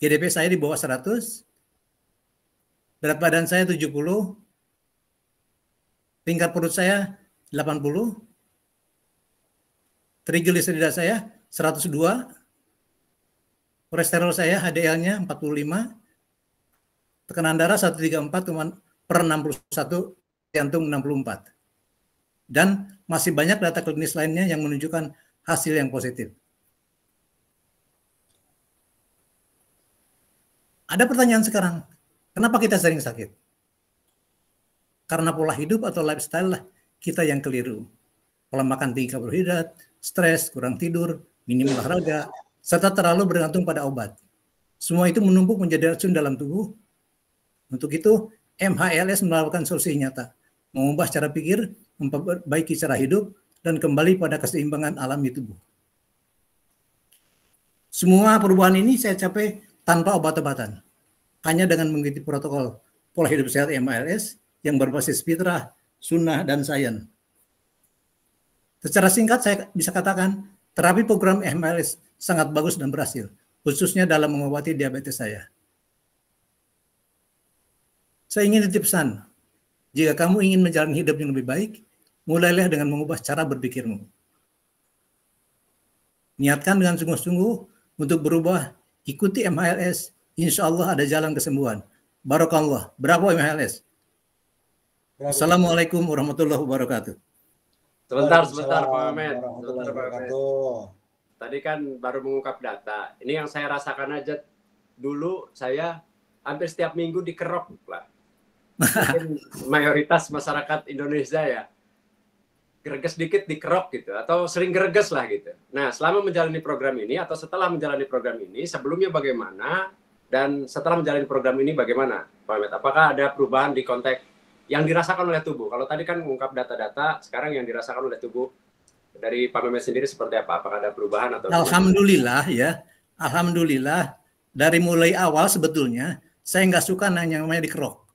GDP saya di bawah 100. Berat badan saya 70. Tingkat perut saya 80. Trigliserida saya 102. Kolesterol saya HDL-nya 45. Tekanan darah 134/61, jantung 64. Dan masih banyak data klinis lainnya yang menunjukkan hasil yang positif. Ada pertanyaan sekarang, kenapa kita sering sakit? Karena pola hidup atau lifestyle lah kita yang keliru. Pola makan tinggi karbohidrat, stres, kurang tidur, minim olahraga, serta terlalu bergantung pada obat. Semua itu menumpuk menjadi racun dalam tubuh. Untuk itu, MHLS menawarkan solusi nyata, mengubah cara pikir, memperbaiki cara hidup, dan kembali pada keseimbangan alami tubuh. Semua perubahan ini saya capai tanpa obat-obatan, hanya dengan mengikuti protokol pola hidup sehat MHLS yang berbasis fitrah, sunnah, dan sains. Secara singkat saya bisa katakan, terapi program MHLS sangat bagus dan berhasil, khususnya dalam mengobati diabetes saya. Saya ingin titip pesan, jika kamu ingin menjalani hidup yang lebih baik, mulailah dengan mengubah cara berpikirmu. Niatkan dengan sungguh-sungguh untuk berubah, ikuti MHLS, insya Allah ada jalan kesembuhan. Barakallah. Berapa MHLS? Assalamualaikum warahmatullahi wabarakatuh. Sebentar Pak Mehmet. Tadi kan baru mengungkap data. Ini yang saya rasakan aja. Dulu saya hampir setiap minggu dikerok, Pak. Mungkin mayoritas masyarakat Indonesia ya greges dikit dikerok gitu, atau sering greges lah gitu. Nah, selama menjalani program ini atau setelah menjalani program ini, sebelumnya bagaimana dan setelah menjalani program ini bagaimana, Pak Mehmet? Apakah ada perubahan di konteks yang dirasakan oleh tubuh? Kalau tadi kan mengungkap data-data, sekarang yang dirasakan oleh tubuh dari Pak Mehmet sendiri seperti apa? Apakah ada perubahan atau? Alhamdulillah ya, alhamdulillah dari mulai awal sebetulnya saya nggak suka yang namanya dikerok.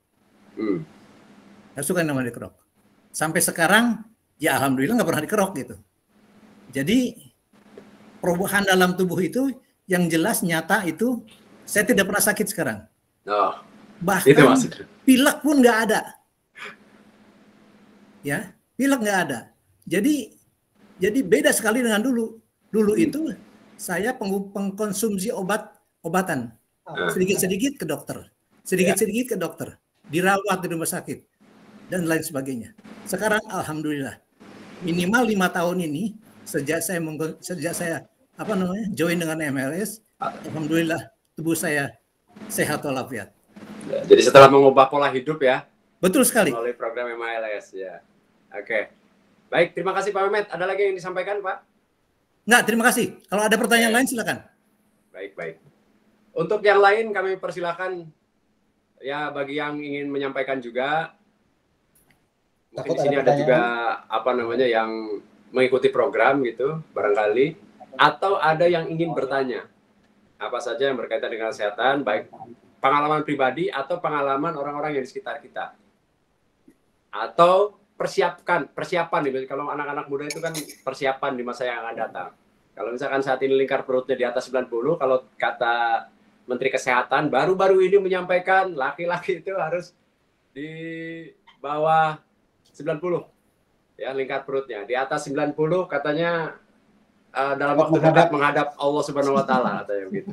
Nggak suka yang namanya dikerok. Sampai sekarang ya alhamdulillah nggak pernah dikerok gitu. Jadi perubahan dalam tubuh itu yang jelas nyata itu saya tidak pernah sakit sekarang. Oh, bahkan itu maksudnya. Pilek pun nggak ada. Ya, pilek nggak ada. Jadi beda sekali dengan dulu. Dulu itu saya pengkonsumsi obatan. Sedikit-sedikit ke dokter. Sedikit-sedikit ke dokter. Dirawat di rumah sakit. Dan lain sebagainya. Sekarang alhamdulillah. Minimal 5 tahun ini sejak saya join dengan MHLS, alhamdulillah tubuh saya sehat walafiat. Jadi setelah mengubah pola hidup ya. Betul sekali. Melalui program MHLS ya. Oke. Baik, terima kasih Pak Mehmet. Ada lagi yang disampaikan, Pak? Enggak, terima kasih. Kalau ada pertanyaan lain silakan. Baik. Untuk yang lain kami persilakan ya, bagi yang ingin menyampaikan juga. Mungkin di sini ada juga yang mengikuti program gitu barangkali, atau ada yang ingin bertanya apa saja yang berkaitan dengan kesehatan, baik pengalaman pribadi atau pengalaman orang-orang yang di sekitar kita, atau persiapan nih. Kalau anak-anak muda itu kan persiapan di masa yang akan datang. Kalau misalkan saat ini lingkar perutnya di atas 90, kalau kata Menteri Kesehatan baru-baru ini menyampaikan laki-laki itu harus di bawah 90 ya lingkar perutnya. Di atas 90 katanya dalam waktu dekat menghadap Allah Subhanahu wa taala katanya begitu.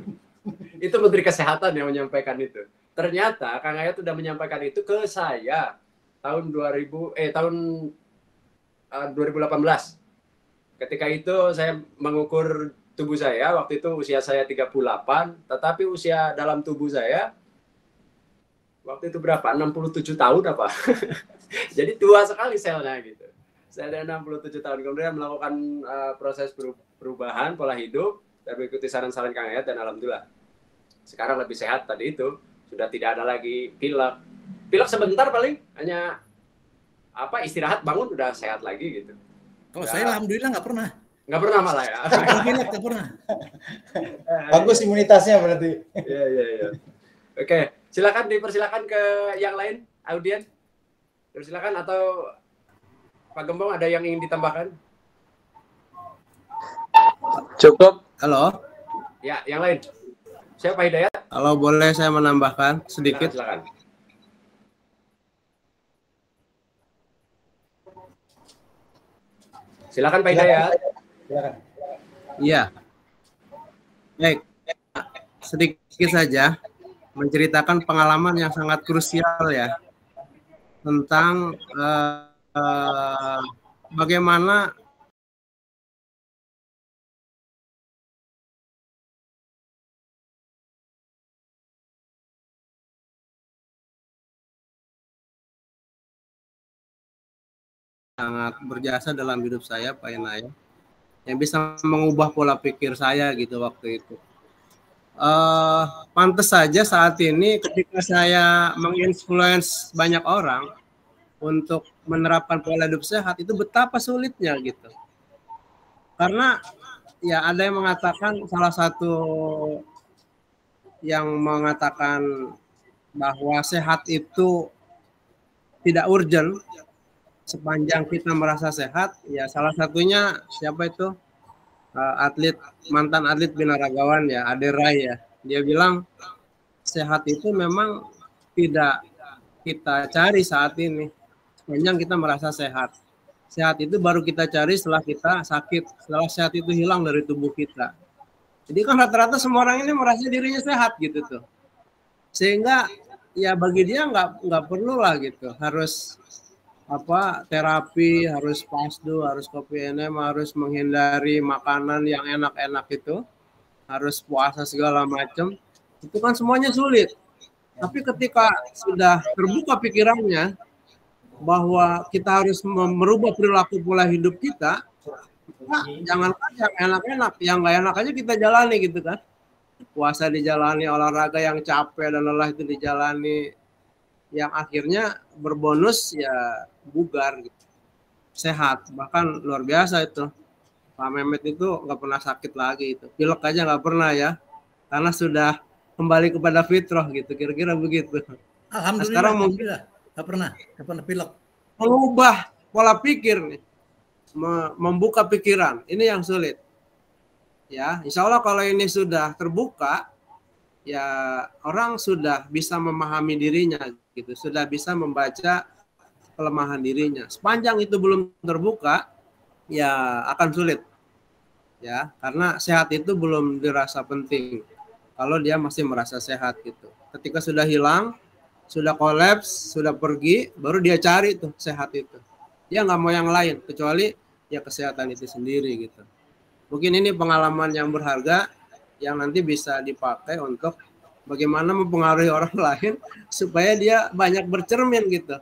Itu Menteri Kesehatan yang menyampaikan itu. Ternyata Kang Ayat sudah menyampaikan itu ke saya tahun 2018. Ketika itu saya mengukur tubuh saya, waktu itu usia saya 38, tetapi usia dalam tubuh saya waktu itu berapa? 67 tahun apa? Jadi tua sekali selnya gitu. Saya ada 67 tahun, kemudian melakukan proses perubahan pola hidup, saya mengikuti saran-saran Kang Ayat dan alhamdulillah sekarang lebih sehat. Tadi itu sudah tidak ada lagi pilek. Pilek sebentar paling, hanya istirahat bangun udah sehat lagi gitu. Kalau saya alhamdulillah nggak pernah. Nggak pernah malah ya. Nggak pernah. Bagus imunitasnya berarti. Iya. Oke, dipersilakan ke yang lain, audien. Silakan, atau Pak Gembong ada yang ingin ditambahkan? Cukup. Halo. Ya, yang lain. Saya Pak Hidayat. Kalau boleh saya menambahkan sedikit. Silakan. Silakan Pak Hidayat. Silakan. Iya. Baik. Sedikit saja menceritakan pengalaman yang sangat krusial ya tentang bagaimana sangat berjasa dalam hidup saya, Pak Inaya, yang bisa mengubah pola pikir saya gitu waktu itu. Pantes saja saat ini ketika saya menginfluence banyak orang untuk menerapkan pola hidup sehat itu betapa sulitnya gitu. Karena ya ada yang mengatakan, salah satu yang mengatakan bahwa sehat itu tidak urgent sepanjang kita merasa sehat. Ya salah satunya siapa itu? Mantan atlet binaragawan ya, Ade Rai ya. Dia bilang sehat itu memang tidak kita cari saat ini sepanjang kita merasa sehat. Sehat itu baru kita cari setelah kita sakit, setelah sehat itu hilang dari tubuh kita. Jadi kan rata-rata semua orang ini merasa dirinya sehat gitu tuh. Sehingga ya bagi dia nggak perlu lah gitu, harus terapi, harus pasdu, harus kopi enem, harus menghindari makanan yang enak-enak itu, harus puasa segala macam. Itu kan semuanya sulit. Tapi ketika sudah terbuka pikirannya bahwa kita harus merubah perilaku pola hidup kita, jangankan yang enak-enak, yang nggak enak aja kita jalani gitu kan. Puasa dijalani, olahraga yang capek dan lelah itu dijalani, yang akhirnya berbonus ya bugar gitu, sehat, bahkan luar biasa itu. Pak Mehmet itu nggak pernah sakit lagi itu, pilek aja nggak pernah ya, karena sudah kembali kepada fitrah gitu, kira-kira begitu. Alhamdulillah. Nah, sekarang mungkin nggak pernah pilek. Mengubah pola pikir nih, membuka pikiran, ini yang sulit. Ya, insya Allah kalau ini sudah terbuka, ya orang sudah bisa memahami dirinya gitu, sudah bisa membaca kelemahan dirinya. Sepanjang itu belum terbuka, ya akan sulit. Ya, karena sehat itu belum dirasa penting kalau dia masih merasa sehat gitu. Ketika sudah hilang, sudah kolaps, sudah pergi, baru dia cari tuh sehat itu. Dia nggak mau yang lain kecuali ya kesehatan itu sendiri gitu. Mungkin ini pengalaman yang berharga yang nanti bisa dipakai untuk bagaimana mempengaruhi orang lain supaya dia banyak bercermin gitu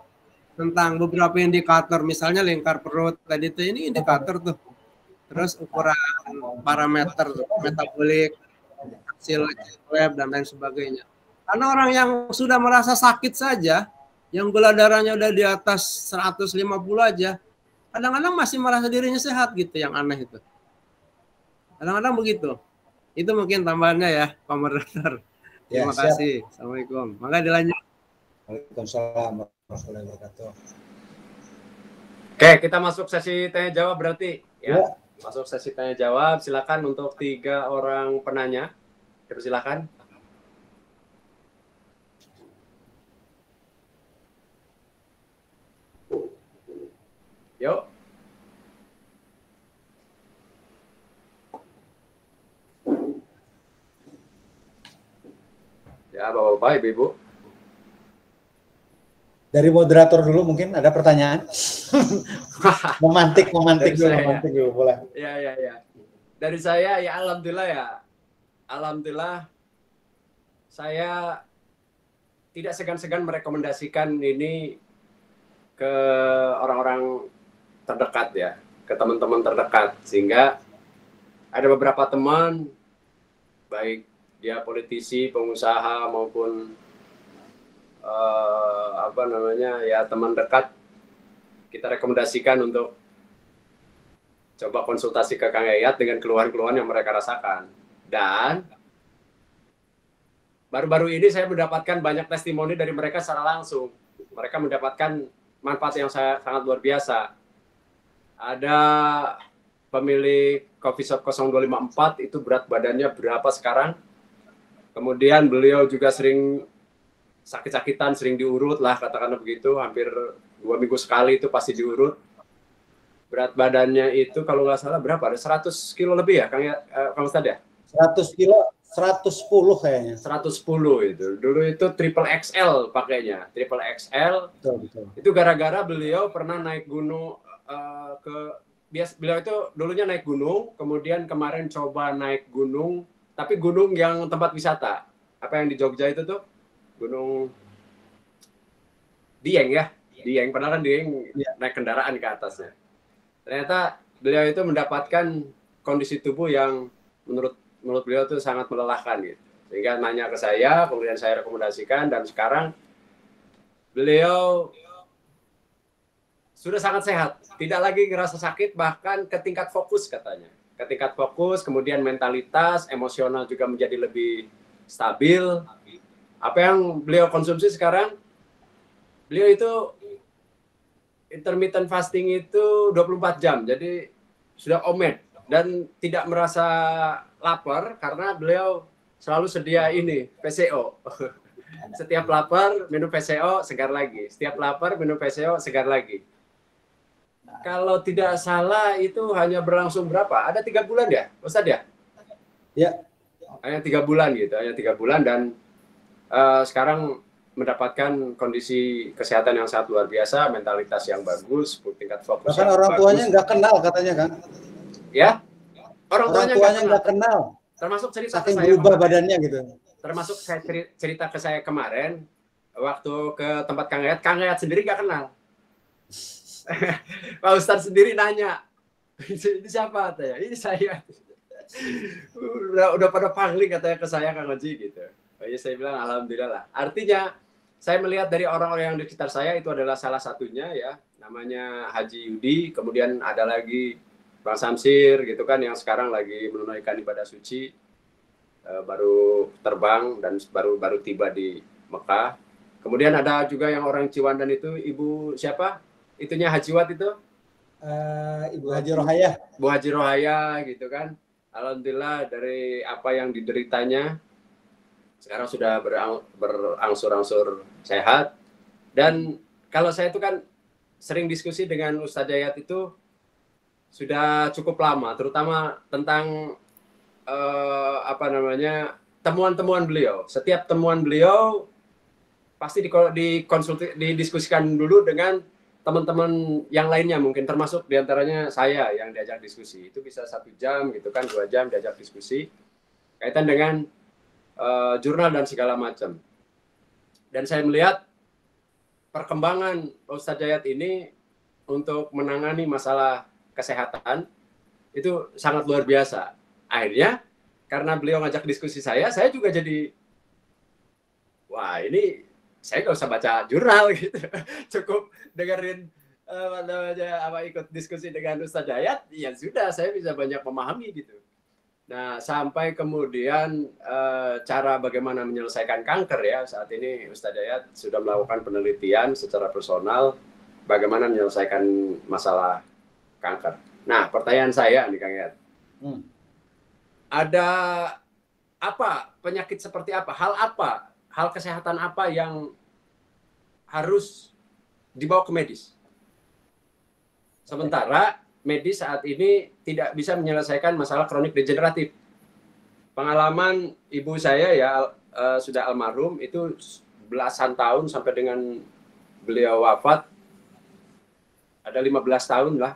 tentang beberapa indikator, misalnya lingkar perut tadi itu, ini indikator tuh. Terus ukuran parameter metabolik, hasil web dan lain sebagainya. Karena orang yang sudah merasa sakit saja, yang gula darahnya udah di atas 150 aja, kadang-kadang masih merasa dirinya sehat gitu, yang aneh itu. Kadang-kadang begitu. Itu mungkin tambahannya ya, Pak Moderator. Terima kasih. Assalamualaikum. Maka dilanjut. Waalaikumsalam warahmatullahi wabarakatuh. Oke, kita masuk sesi tanya jawab berarti ya. Ya. Masuk sesi tanya jawab. Silakan untuk 3 orang penanya. Silakan. Yuk. Ya, Bapak-bapak, Ibu-ibu. Dari moderator dulu mungkin ada pertanyaan. memantik Dari dulu, saya. memantik dulu boleh. Ya. Dari saya ya alhamdulillah ya. Alhamdulillah saya tidak segan-segan merekomendasikan ini ke orang-orang terdekat ya, ke teman-teman terdekat, sehingga ada beberapa teman baik dia politisi, pengusaha maupun teman dekat, kita rekomendasikan untuk coba konsultasi ke Kang Yayat dengan keluhan-keluhan yang mereka rasakan. Dan baru-baru ini saya mendapatkan banyak testimoni dari mereka secara langsung. Mereka mendapatkan manfaat yang sangat luar biasa. Ada pemilik coffee shop 0254 itu berat badannya berapa sekarang. Kemudian beliau juga sering sakit-sakitan, sering diurut lah katakanlah begitu, hampir 2 minggu sekali itu pasti diurut. Berat badannya itu kalau nggak salah berapa? Ada 100 kilo lebih ya, Kang Ustadz ya? 100 kilo, 110 kayaknya. 110 itu. Dulu itu triple XL pakainya, triple XL. Betul. Itu gara-gara beliau pernah naik gunung beliau itu dulunya naik gunung, kemudian kemarin coba naik gunung, tapi gunung yang tempat wisata. Apa yang di Jogja itu tuh? Gunung Dieng ya, Dieng. Padahal kan Dieng naik kendaraan ke atasnya. Ternyata beliau itu mendapatkan kondisi tubuh yang menurut beliau itu sangat melelahkan gitu. Sehingga nanya ke saya, kemudian saya rekomendasikan, dan sekarang beliau sudah sangat sehat, tidak lagi ngerasa sakit, bahkan ke tingkat fokus katanya. Ke tingkat fokus, kemudian mentalitas, emosional juga menjadi lebih stabil. Apa yang beliau konsumsi sekarang, beliau itu intermittent fasting itu 24 jam, jadi sudah omed dan tidak merasa lapar karena beliau selalu sedia ini, PCO. Setiap lapar minum PCO, segar lagi. Setiap lapar minum PCO, segar lagi. Kalau tidak salah itu hanya berlangsung berapa? Ada 3 bulan ya, Ustadz ya? Ya. Hanya 3 bulan gitu, hanya 3 bulan, dan sekarang mendapatkan kondisi kesehatan yang sangat luar biasa, mentalitas yang bagus, tingkat fokus. Bahkan orang tuanya nggak kenal katanya kan? Ya, orang tuanya nggak kenal. Termasuk cerita saking ke saya berubah kemarin. badannya gitu. Termasuk saya cerita ke saya kemarin waktu ke tempat Kang Yayat sendiri nggak kenal. Pak Ustadz sendiri nanya, ini siapa katanya? Ini saya. Udah pada pangling katanya ke saya, Kang Haji gitu. Ya, saya bilang alhamdulillah lah. Artinya saya melihat dari orang-orang yang di sekitar saya itu adalah salah satunya ya, namanya Haji Yudi, kemudian ada lagi Bang Samsir gitu kan yang sekarang lagi menunaikan ibadah suci, baru terbang dan baru tiba di Mekah. Kemudian ada juga yang orang Ciwandan itu, Ibu siapa? Itunya Hajiwat itu? Ibu Haji Rohayah. Bu Haji Rohayah gitu kan. Alhamdulillah dari apa yang dideritanya sekarang sudah berangsur-angsur sehat. Dan kalau saya itu kan sering diskusi dengan Ustadz Yayat itu sudah cukup lama, terutama tentang temuan-temuan beliau. Setiap temuan beliau pasti didiskusikan dulu dengan teman-teman yang lainnya, mungkin termasuk diantaranya saya yang diajak diskusi. Itu bisa 1 jam gitu kan, 2 jam diajak diskusi kaitan dengan jurnal dan segala macam. Dan saya melihat perkembangan Ustadz Yayat ini untuk menangani masalah kesehatan itu sangat luar biasa. Akhirnya karena beliau ngajak diskusi saya juga jadi, wah ini saya nggak usah baca jurnal gitu, cukup dengerin ikut diskusi dengan Ustadz Yayat, ya sudah saya bisa banyak memahami gitu. Nah, sampai kemudian cara bagaimana menyelesaikan kanker ya, saat ini Ustadz Yayat sudah melakukan penelitian secara personal bagaimana menyelesaikan masalah kanker. Nah, pertanyaan saya nih Kang Yayat. Ada apa penyakit seperti apa? Hal kesehatan apa yang harus dibawa ke medis? Sementara medis saat ini tidak bisa menyelesaikan masalah kronik degeneratif. Pengalaman ibu saya ya sudah almarhum itu belasan tahun sampai dengan beliau wafat, ada 15 tahun lah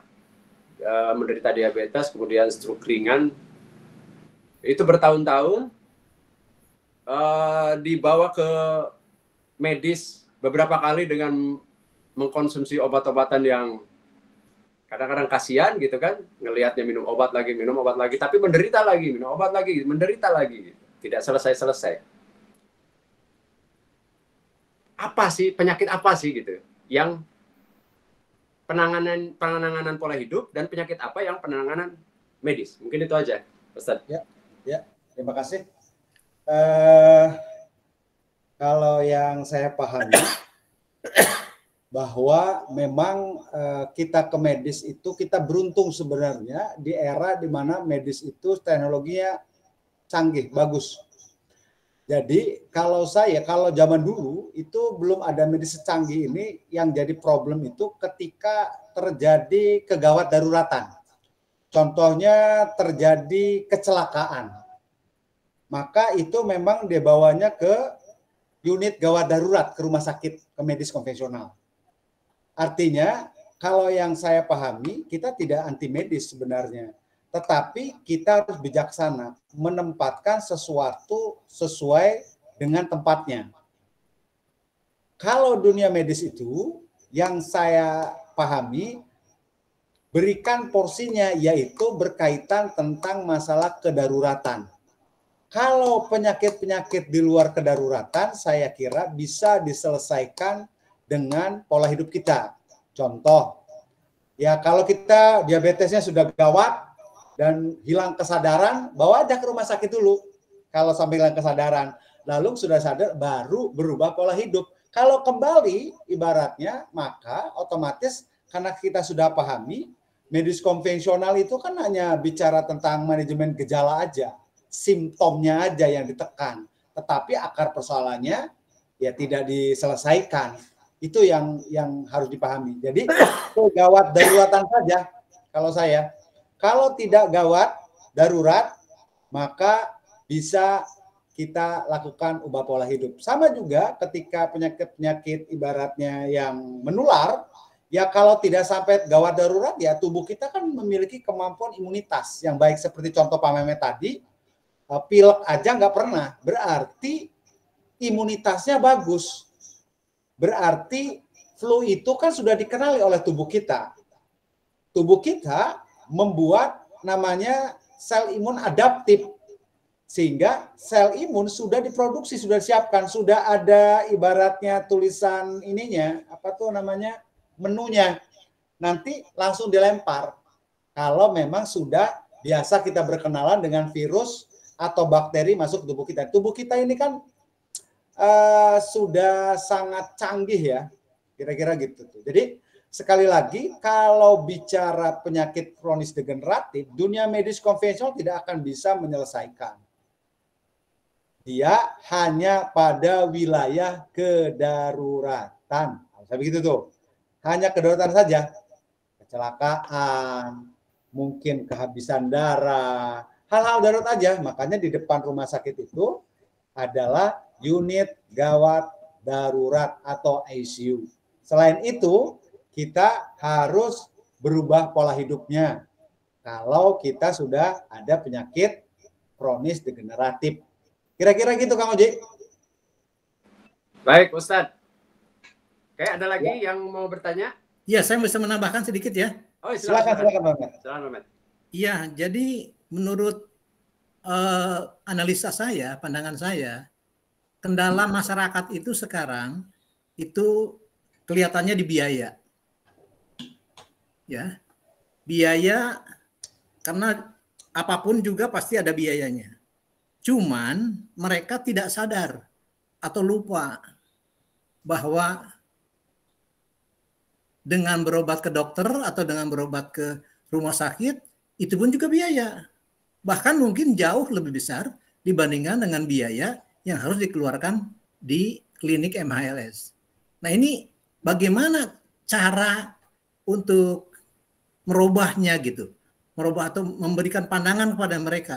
menderita diabetes, kemudian stroke ringan. Itu bertahun-tahun dibawa ke medis beberapa kali dengan mengkonsumsi obat-obatan yang kadang-kadang kasihan gitu kan, ngelihatnya minum obat lagi, tapi menderita lagi, minum obat lagi, menderita lagi, tidak selesai-selesai. Apa sih, penyakit apa sih gitu yang penanganan pola hidup, dan penyakit apa yang penanganan medis? Mungkin itu aja, Ustaz. Ya, terima kasih. Kalau yang saya pahami bahwa memang kita ke medis itu kita beruntung sebenarnya di era di mana medis itu teknologinya canggih, bagus. Jadi kalau zaman dulu itu belum ada medis secanggih ini, yang jadi problem itu ketika terjadi kegawat daruratan. Contohnya terjadi kecelakaan. Maka itu memang dibawanya ke unit gawat darurat, ke rumah sakit, ke medis konvensional. Artinya kalau yang saya pahami, kita tidak anti medis sebenarnya. Tetapi kita harus bijaksana menempatkan sesuatu sesuai dengan tempatnya. Kalau dunia medis itu yang saya pahami, berikan porsinya yaitu berkaitan tentang masalah kedaruratan. Kalau penyakit-penyakit di luar kedaruratan, saya kira bisa diselesaikan dengan pola hidup kita. Contoh, ya kalau kita diabetesnya sudah gawat dan hilang kesadaran, bawa aja ke rumah sakit dulu. Kalau sampai hilang kesadaran, lalu sudah sadar, baru berubah pola hidup. Kalau kembali ibaratnya, maka otomatis karena kita sudah pahami, medis konvensional itu kan hanya bicara tentang manajemen gejala aja, simptomnya aja yang ditekan. Tetapi akar persoalannya ya tidak diselesaikan. Itu yang harus dipahami. Jadi gawat daruratan saja kalau saya. Kalau tidak gawat darurat, maka bisa kita lakukan ubah pola hidup. Sama juga ketika penyakit-penyakit ibaratnya yang menular, ya kalau tidak sampai gawat darurat, ya tubuh kita kan memiliki kemampuan imunitas yang baik seperti contoh Pak Mehmet tadi, pilek aja nggak pernah, berarti imunitasnya bagus. Berarti flu itu kan sudah dikenali oleh tubuh kita. Tubuh kita membuat namanya sel imun adaptif. Sehingga sel imun sudah diproduksi, sudah disiapkan, sudah ada ibaratnya tulisan ininya, apa tuh namanya, menunya. Nanti langsung dilempar. Kalau memang sudah biasa kita berkenalan dengan virus atau bakteri masuk ke tubuh kita. Tubuh kita ini kan sudah sangat canggih ya, kira-kira gitu. Jadi sekali lagi, kalau bicara penyakit kronis degeneratif, dunia medis konvensional tidak akan bisa menyelesaikan. Dia hanya pada wilayah kedaruratan. Saya begitu tuh. Hanya kedaruratan saja. Kecelakaan, mungkin kehabisan darah, hal-hal darurat aja. Makanya di depan rumah sakit itu adalah unit gawat darurat atau ICU. Selain itu, kita harus berubah pola hidupnya. Kalau kita sudah ada penyakit kronis degeneratif. Kira-kira gitu Kang Oji. Baik, Ustadz. Kayak ada lagi yang mau bertanya? Iya, saya bisa menambahkan sedikit ya. Oh, silakan Mehmet. Iya, jadi menurut analisa saya, pandangan saya, kendala masyarakat itu sekarang itu kelihatannya di biaya. Ya. Biaya, karena apapun juga pasti ada biayanya. Cuman mereka tidak sadar atau lupa bahwa dengan berobat ke dokter atau dengan berobat ke rumah sakit, itu pun juga biaya. Bahkan mungkin jauh lebih besar dibandingkan dengan biaya yang harus dikeluarkan di klinik MHLS. Nah ini bagaimana cara untuk merubahnya gitu, merubah atau memberikan pandangan kepada mereka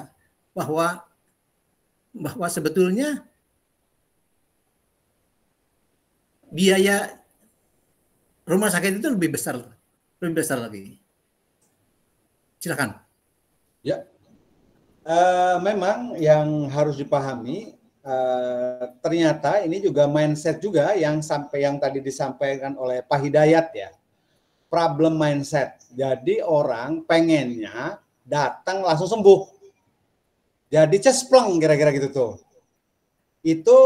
bahwa sebetulnya biaya rumah sakit itu lebih besar lagi. Silakan. Ya, memang yang harus dipahami ternyata ini juga mindset juga yang tadi disampaikan oleh Pak Hidayat ya. Problem mindset. Jadi orang pengennya datang langsung sembuh. Jadi cespleng kira-kira gitu tuh. Itu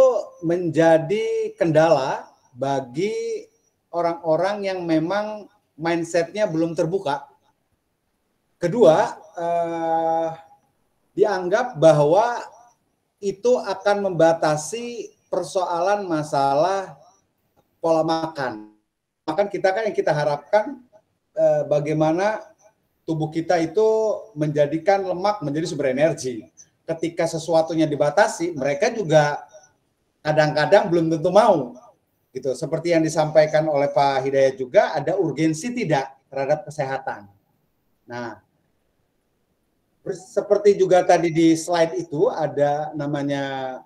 menjadi kendala bagi orang-orang yang memang mindsetnya belum terbuka. Kedua, dianggap bahwa itu akan membatasi persoalan masalah pola makan. Makan kita kan yang kita harapkan bagaimana tubuh kita itu menjadikan lemak menjadi sumber energi. Ketika sesuatunya dibatasi, mereka juga kadang-kadang belum tentu mau. Gitu. Seperti yang disampaikan oleh Pak Hidayat juga, ada urgensi tidak terhadap kesehatan. Nah, seperti juga tadi di slide itu ada namanya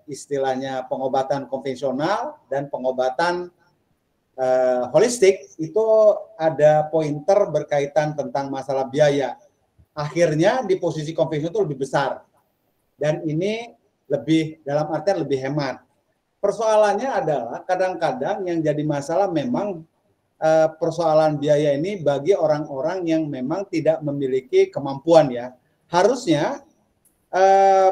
istilahnya pengobatan konvensional dan pengobatan holistik, itu ada pointer berkaitan tentang masalah biaya. Akhirnya di posisi konvensional itu lebih besar. Dan ini lebih, dalam artian lebih hemat. Persoalannya adalah kadang-kadang yang jadi masalah memang persoalan biaya ini bagi orang-orang yang memang tidak memiliki kemampuan ya. Harusnya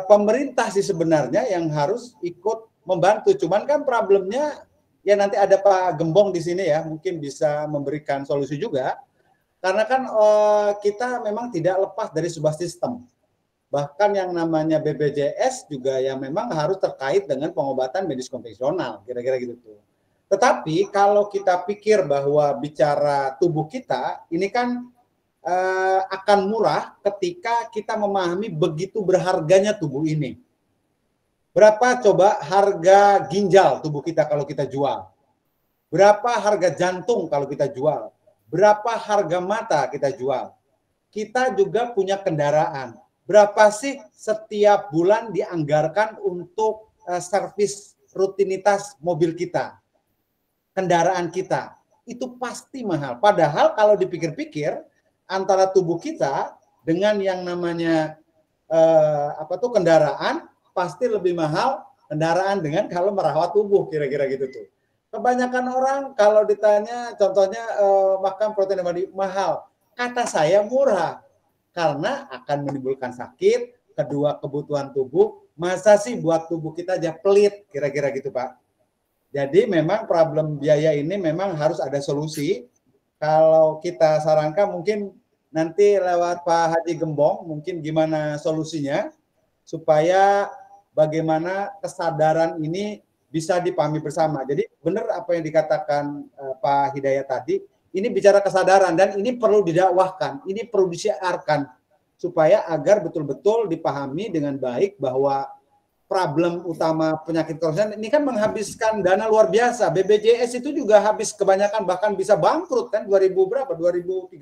pemerintah sih sebenarnya yang harus ikut membantu. Cuman kan problemnya ya nanti ada Pak Gembong di sini ya, mungkin bisa memberikan solusi juga. Karena kan kita memang tidak lepas dari sebuah sistem. Bahkan yang namanya BPJS juga yang memang harus terkait dengan pengobatan medis konvensional, kira-kira gitu tuh. Tetapi kalau kita pikir bahwa bicara tubuh kita, ini kan akan murah ketika kita memahami begitu berharganya tubuh ini. Berapa coba harga ginjal tubuh kita kalau kita jual? Berapa harga jantung kalau kita jual? Berapa harga mata kita jual? Kita juga punya kendaraan. Berapa sih setiap bulan dianggarkan untuk servis rutinitas mobil kita, kendaraan kita? Itu pasti mahal. Padahal kalau dipikir-pikir, antara tubuh kita dengan yang namanya kendaraan, pasti lebih mahal kendaraan dengan kalau merawat tubuh, kira-kira gitu tuh. Kebanyakan orang kalau ditanya, contohnya makan protein nabati mahal, kata saya murah. Karena akan menimbulkan sakit, kedua kebutuhan tubuh, masa sih buat tubuh kita aja pelit, kira-kira gitu Pak. Jadi memang problem biaya ini memang harus ada solusi. Kalau kita sarankan mungkin nanti lewat Pak Haji Gembong, mungkin gimana solusinya, supaya bagaimana kesadaran ini bisa dipahami bersama. Jadi benar apa yang dikatakan Pak Hidayat tadi, ini bicara kesadaran dan ini perlu didakwahkan, ini perlu disiarkan supaya agar betul-betul dipahami dengan baik bahwa problem utama penyakit kronis ini kan menghabiskan dana luar biasa. BPJS itu juga habis kebanyakan, bahkan bisa bangkrut kan 2030 atau 2026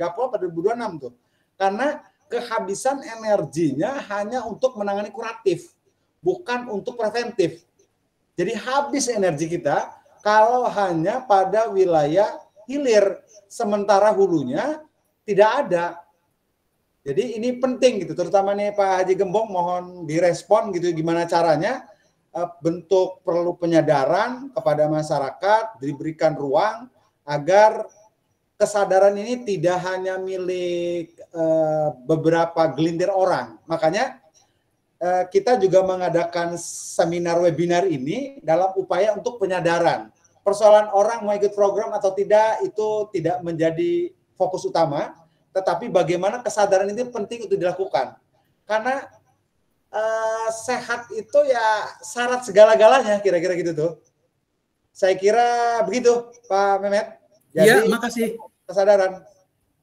tuh. Karena kehabisan energinya hanya untuk menangani kuratif, bukan untuk preventif. Jadi habis energi kita kalau hanya pada wilayah hilir, sementara hulunya tidak ada. Jadi ini penting gitu, terutama nih Pak Haji Gembong, mohon direspon gitu gimana caranya bentuk perlu penyadaran kepada masyarakat, diberikan ruang agar kesadaran ini tidak hanya milik beberapa gelintir orang. Makanya kita juga mengadakan seminar webinar ini dalam upaya untuk penyadaran. Persoalan orang mau ikut program atau tidak itu tidak menjadi fokus utama, tetapi bagaimana kesadaran ini penting untuk dilakukan. Karena sehat itu ya syarat segala-galanya, kira-kira gitu tuh. Saya kira begitu, Pak Mehmet. Iya, Jadi makasih. kesadaran.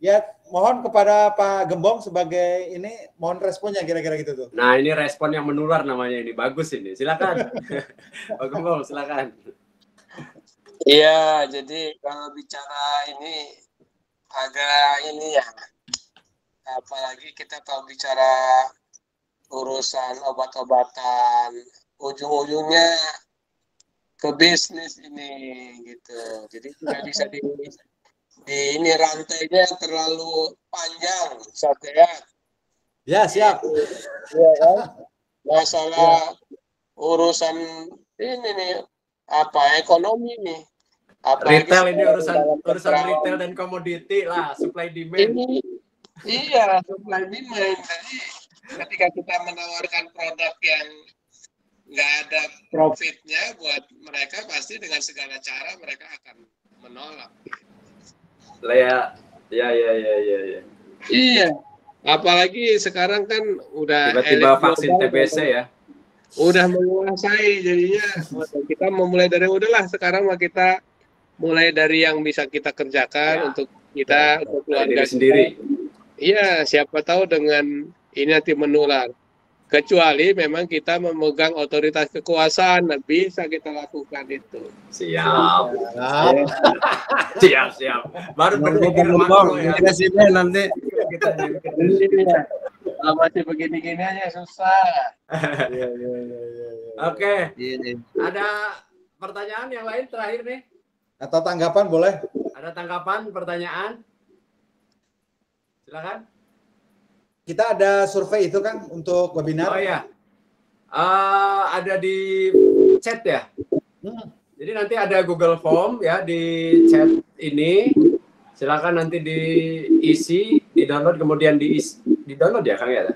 Ya, mohon kepada Pak Gembong sebagai ini, mohon responnya kira-kira gitu tuh. Nah, ini respon yang menular namanya ini. Bagus ini. Silakan. Pak Gembong, silakan. Iya, jadi kalau bicara ini agak ini ya, apalagi kita kalau bicara urusan obat-obatan, ujung-ujungnya ke bisnis ini gitu. Jadi tidak bisa di ini rantainya terlalu panjang, Satya. Ya, siap. Iya kan? Masalah urusan ini nih apa ekonomi nih. Apalagi Retail ini sekarang urusan dalam urusan perang retail dan komoditi lah, supply demand. ini. Iya, supply demand. Jadi ketika kita menawarkan produk yang nggak ada profitnya buat mereka, pasti dengan segala cara mereka akan menolak. Ya. Iya, apalagi sekarang kan udah Tiba-tiba elit vaksin global, TBC ya. udah menguasai, jadinya kita memulai dari udahlah sekarang mah kita mulai dari yang bisa kita kerjakan Ya. untuk kita, Dari untuk keluarga diri kita. sendiri. Iya, siapa tahu dengan ini nanti menular. Kecuali memang kita memegang otoritas kekuasaan, dan bisa kita lakukan itu. Siap. Siap. Siap. Baru Nunggu berpikir Pak makro Gembong, ya. presiden nanti. Iya. Kalau masih begini-gini aja susah. Oke. Iya. Ada pertanyaan yang lain terakhir nih? Atau tanggapan boleh? Ada tanggapan, pertanyaan? Silakan. Kita ada survei itu kan untuk webinar. Oh ya. Ada di chat ya. Jadi nanti ada Google Form ya di chat ini. Silakan nanti diisi, di-download kemudian di-download ya Kang ya.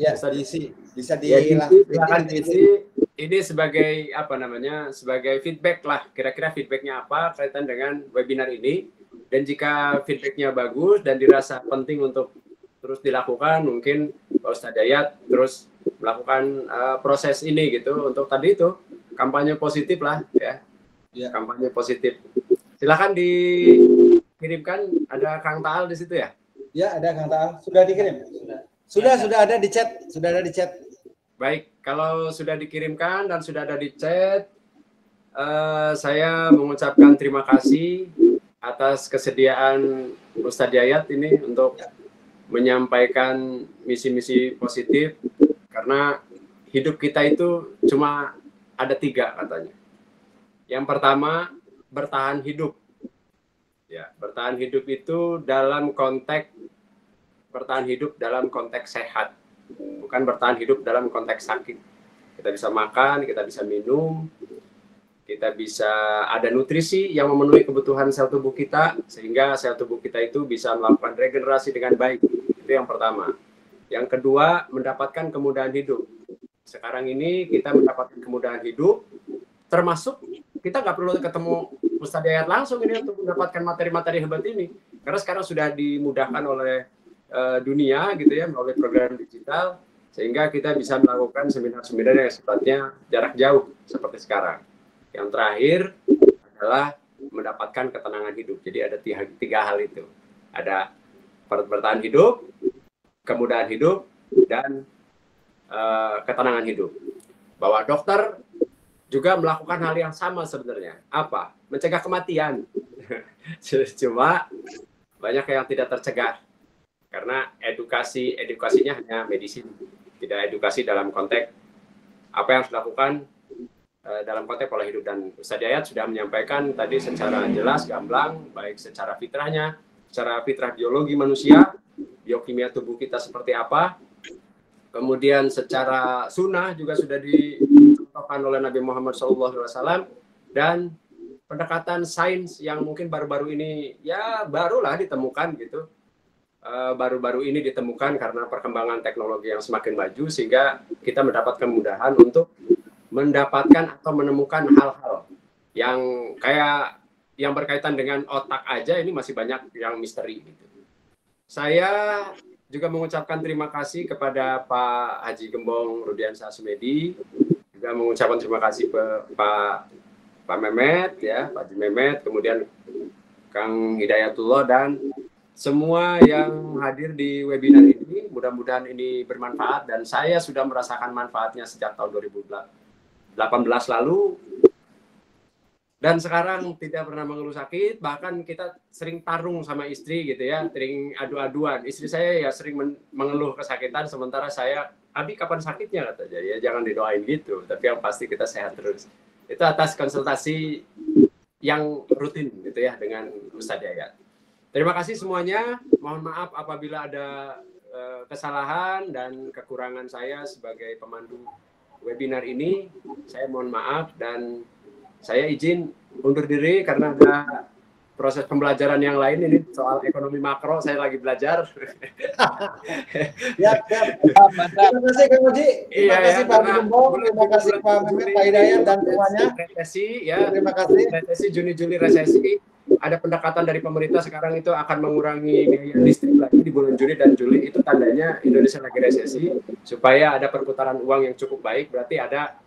Ya, Bisa diisi. Bisa Ya, silakan diisi. diisi. Ini sebagai apa namanya? Sebagai feedback lah. Kira-kira feedbacknya apa kaitan dengan webinar ini. Dan jika feedbacknya bagus dan dirasa penting untuk terus dilakukan, mungkin Pak Ustadz Dayat terus melakukan proses ini gitu untuk tadi itu kampanye positif lah ya. Ya. Kampanye positif. Silakan dikirimkan, ada Kang Taal di situ ya. Ya, ada Kang Taal. Sudah dikirim? Sudah ada di chat. Sudah ada di chat. Baik, kalau sudah dikirimkan dan sudah ada di chat, saya mengucapkan terima kasih atas kesediaan Ustadz Dayat ini untuk menyampaikan misi-misi positif, karena hidup kita itu cuma ada 3 katanya. Yang pertama, bertahan hidup. Ya, bertahan hidup itu dalam konteks bertahan hidup dalam konteks sehat, bukan bertahan hidup dalam konteks sakit. Kita bisa makan, kita bisa minum, kita bisa ada nutrisi yang memenuhi kebutuhan sel tubuh kita, sehingga sel tubuh kita itu bisa melakukan regenerasi dengan baik. Itu yang pertama. Yang kedua, mendapatkan kemudahan hidup. Sekarang ini kita mendapatkan kemudahan hidup, termasuk kita nggak perlu ketemu Ustadz Dayat langsung ini untuk mendapatkan materi-materi hebat ini. Karena sekarang sudah dimudahkan oleh dunia gitu ya, melalui program digital, sehingga kita bisa melakukan seminar-seminar yang sifatnya jarak jauh seperti sekarang. Yang terakhir adalah mendapatkan ketenangan hidup. Jadi ada 3 hal itu. Ada bertahan hidup, kemudahan hidup, dan ketenangan hidup. Bahwa dokter juga melakukan hal yang sama sebenarnya. Apa? Mencegah kematian. Cuma banyak yang tidak tercegah. Karena edukasinya hanya medicine. Tidak edukasi dalam konteks apa yang harus dilakukan dalam konteks pola hidup. Dan Ustadz Dayat sudah menyampaikan tadi secara jelas, gamblang, baik secara fitrahnya, secara fitrah biologi manusia, biokimia tubuh kita seperti apa, kemudian secara sunnah juga sudah dicontohkan oleh Nabi Muhammad SAW, dan pendekatan sains yang mungkin baru-baru ini ya barulah ditemukan gitu. Baru-baru ini ditemukan karena perkembangan teknologi yang semakin maju, sehingga kita mendapat kemudahan untuk mendapatkan atau menemukan hal-hal yang kayak yang berkaitan dengan otak aja ini masih banyak yang misteri gitu. Saya juga mengucapkan terima kasih kepada Pak Haji Gembong Rudiansyah Sumedi, juga mengucapkan terima kasih ke Pak Mehmet ya, Pak Haji Mehmet, kemudian Kang Hidayatullah, dan semua yang hadir di webinar ini. Mudah-mudahan ini bermanfaat, dan saya sudah merasakan manfaatnya sejak tahun 2018 lalu. Dan sekarang tidak pernah mengeluh sakit, bahkan kita sering tarung sama istri gitu ya, sering adu-aduan. Istri saya ya sering mengeluh kesakitan, sementara saya, Abi kapan sakitnya katanya, ya jangan didoain gitu, tapi yang pasti kita sehat terus. Itu atas konsultasi yang rutin gitu ya dengan Ustadz Yayat. Terima kasih semuanya. Mohon maaf apabila ada kesalahan dan kekurangan saya sebagai pemandu webinar ini. Saya mohon maaf, dan saya izin undur diri karena ada proses pembelajaran yang lain. Ini soal ekonomi makro, saya lagi belajar. Ya. Terima kasih Kang Uji. Terima kasih Pak Gembong. Terima kasih Pak Mehmet, Pak Hidayat, dan semuanya. Resesi ya. Terima kasih. Resesi Juni-Juli resesi. Ada pendekatan dari pemerintah sekarang itu akan mengurangi biaya listrik lagi di bulan Juni dan Juli. Itu tandanya Indonesia lagi resesi, supaya ada perputaran uang yang cukup baik. Berarti ada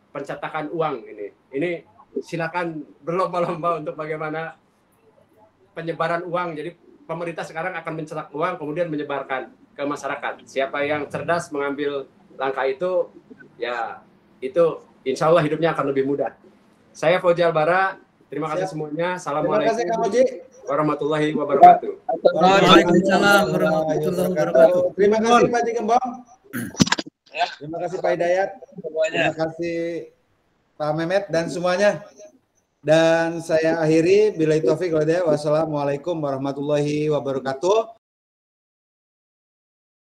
pencetakan uang ini. Ini silakan berlomba-lomba untuk bagaimana penyebaran uang. Jadi pemerintah sekarang akan mencetak uang kemudian menyebarkan ke masyarakat. Siapa yang cerdas mengambil langkah itu, ya itu insya Allah hidupnya akan lebih mudah. Saya Fauzi Albara, terima kasih semuanya. Assalamualaikum warahmatullahi wabarakatuh. Waalaikumsalam warahmatullahi wabarakatuh. Terima kasih Pak Gembong. Terima kasih Pak Hidayat. Terima kasih Pak Mehmet dan semuanya. Dan saya akhiri, billahi taufik wal hidayah. Wassalamualaikum warahmatullahi wabarakatuh.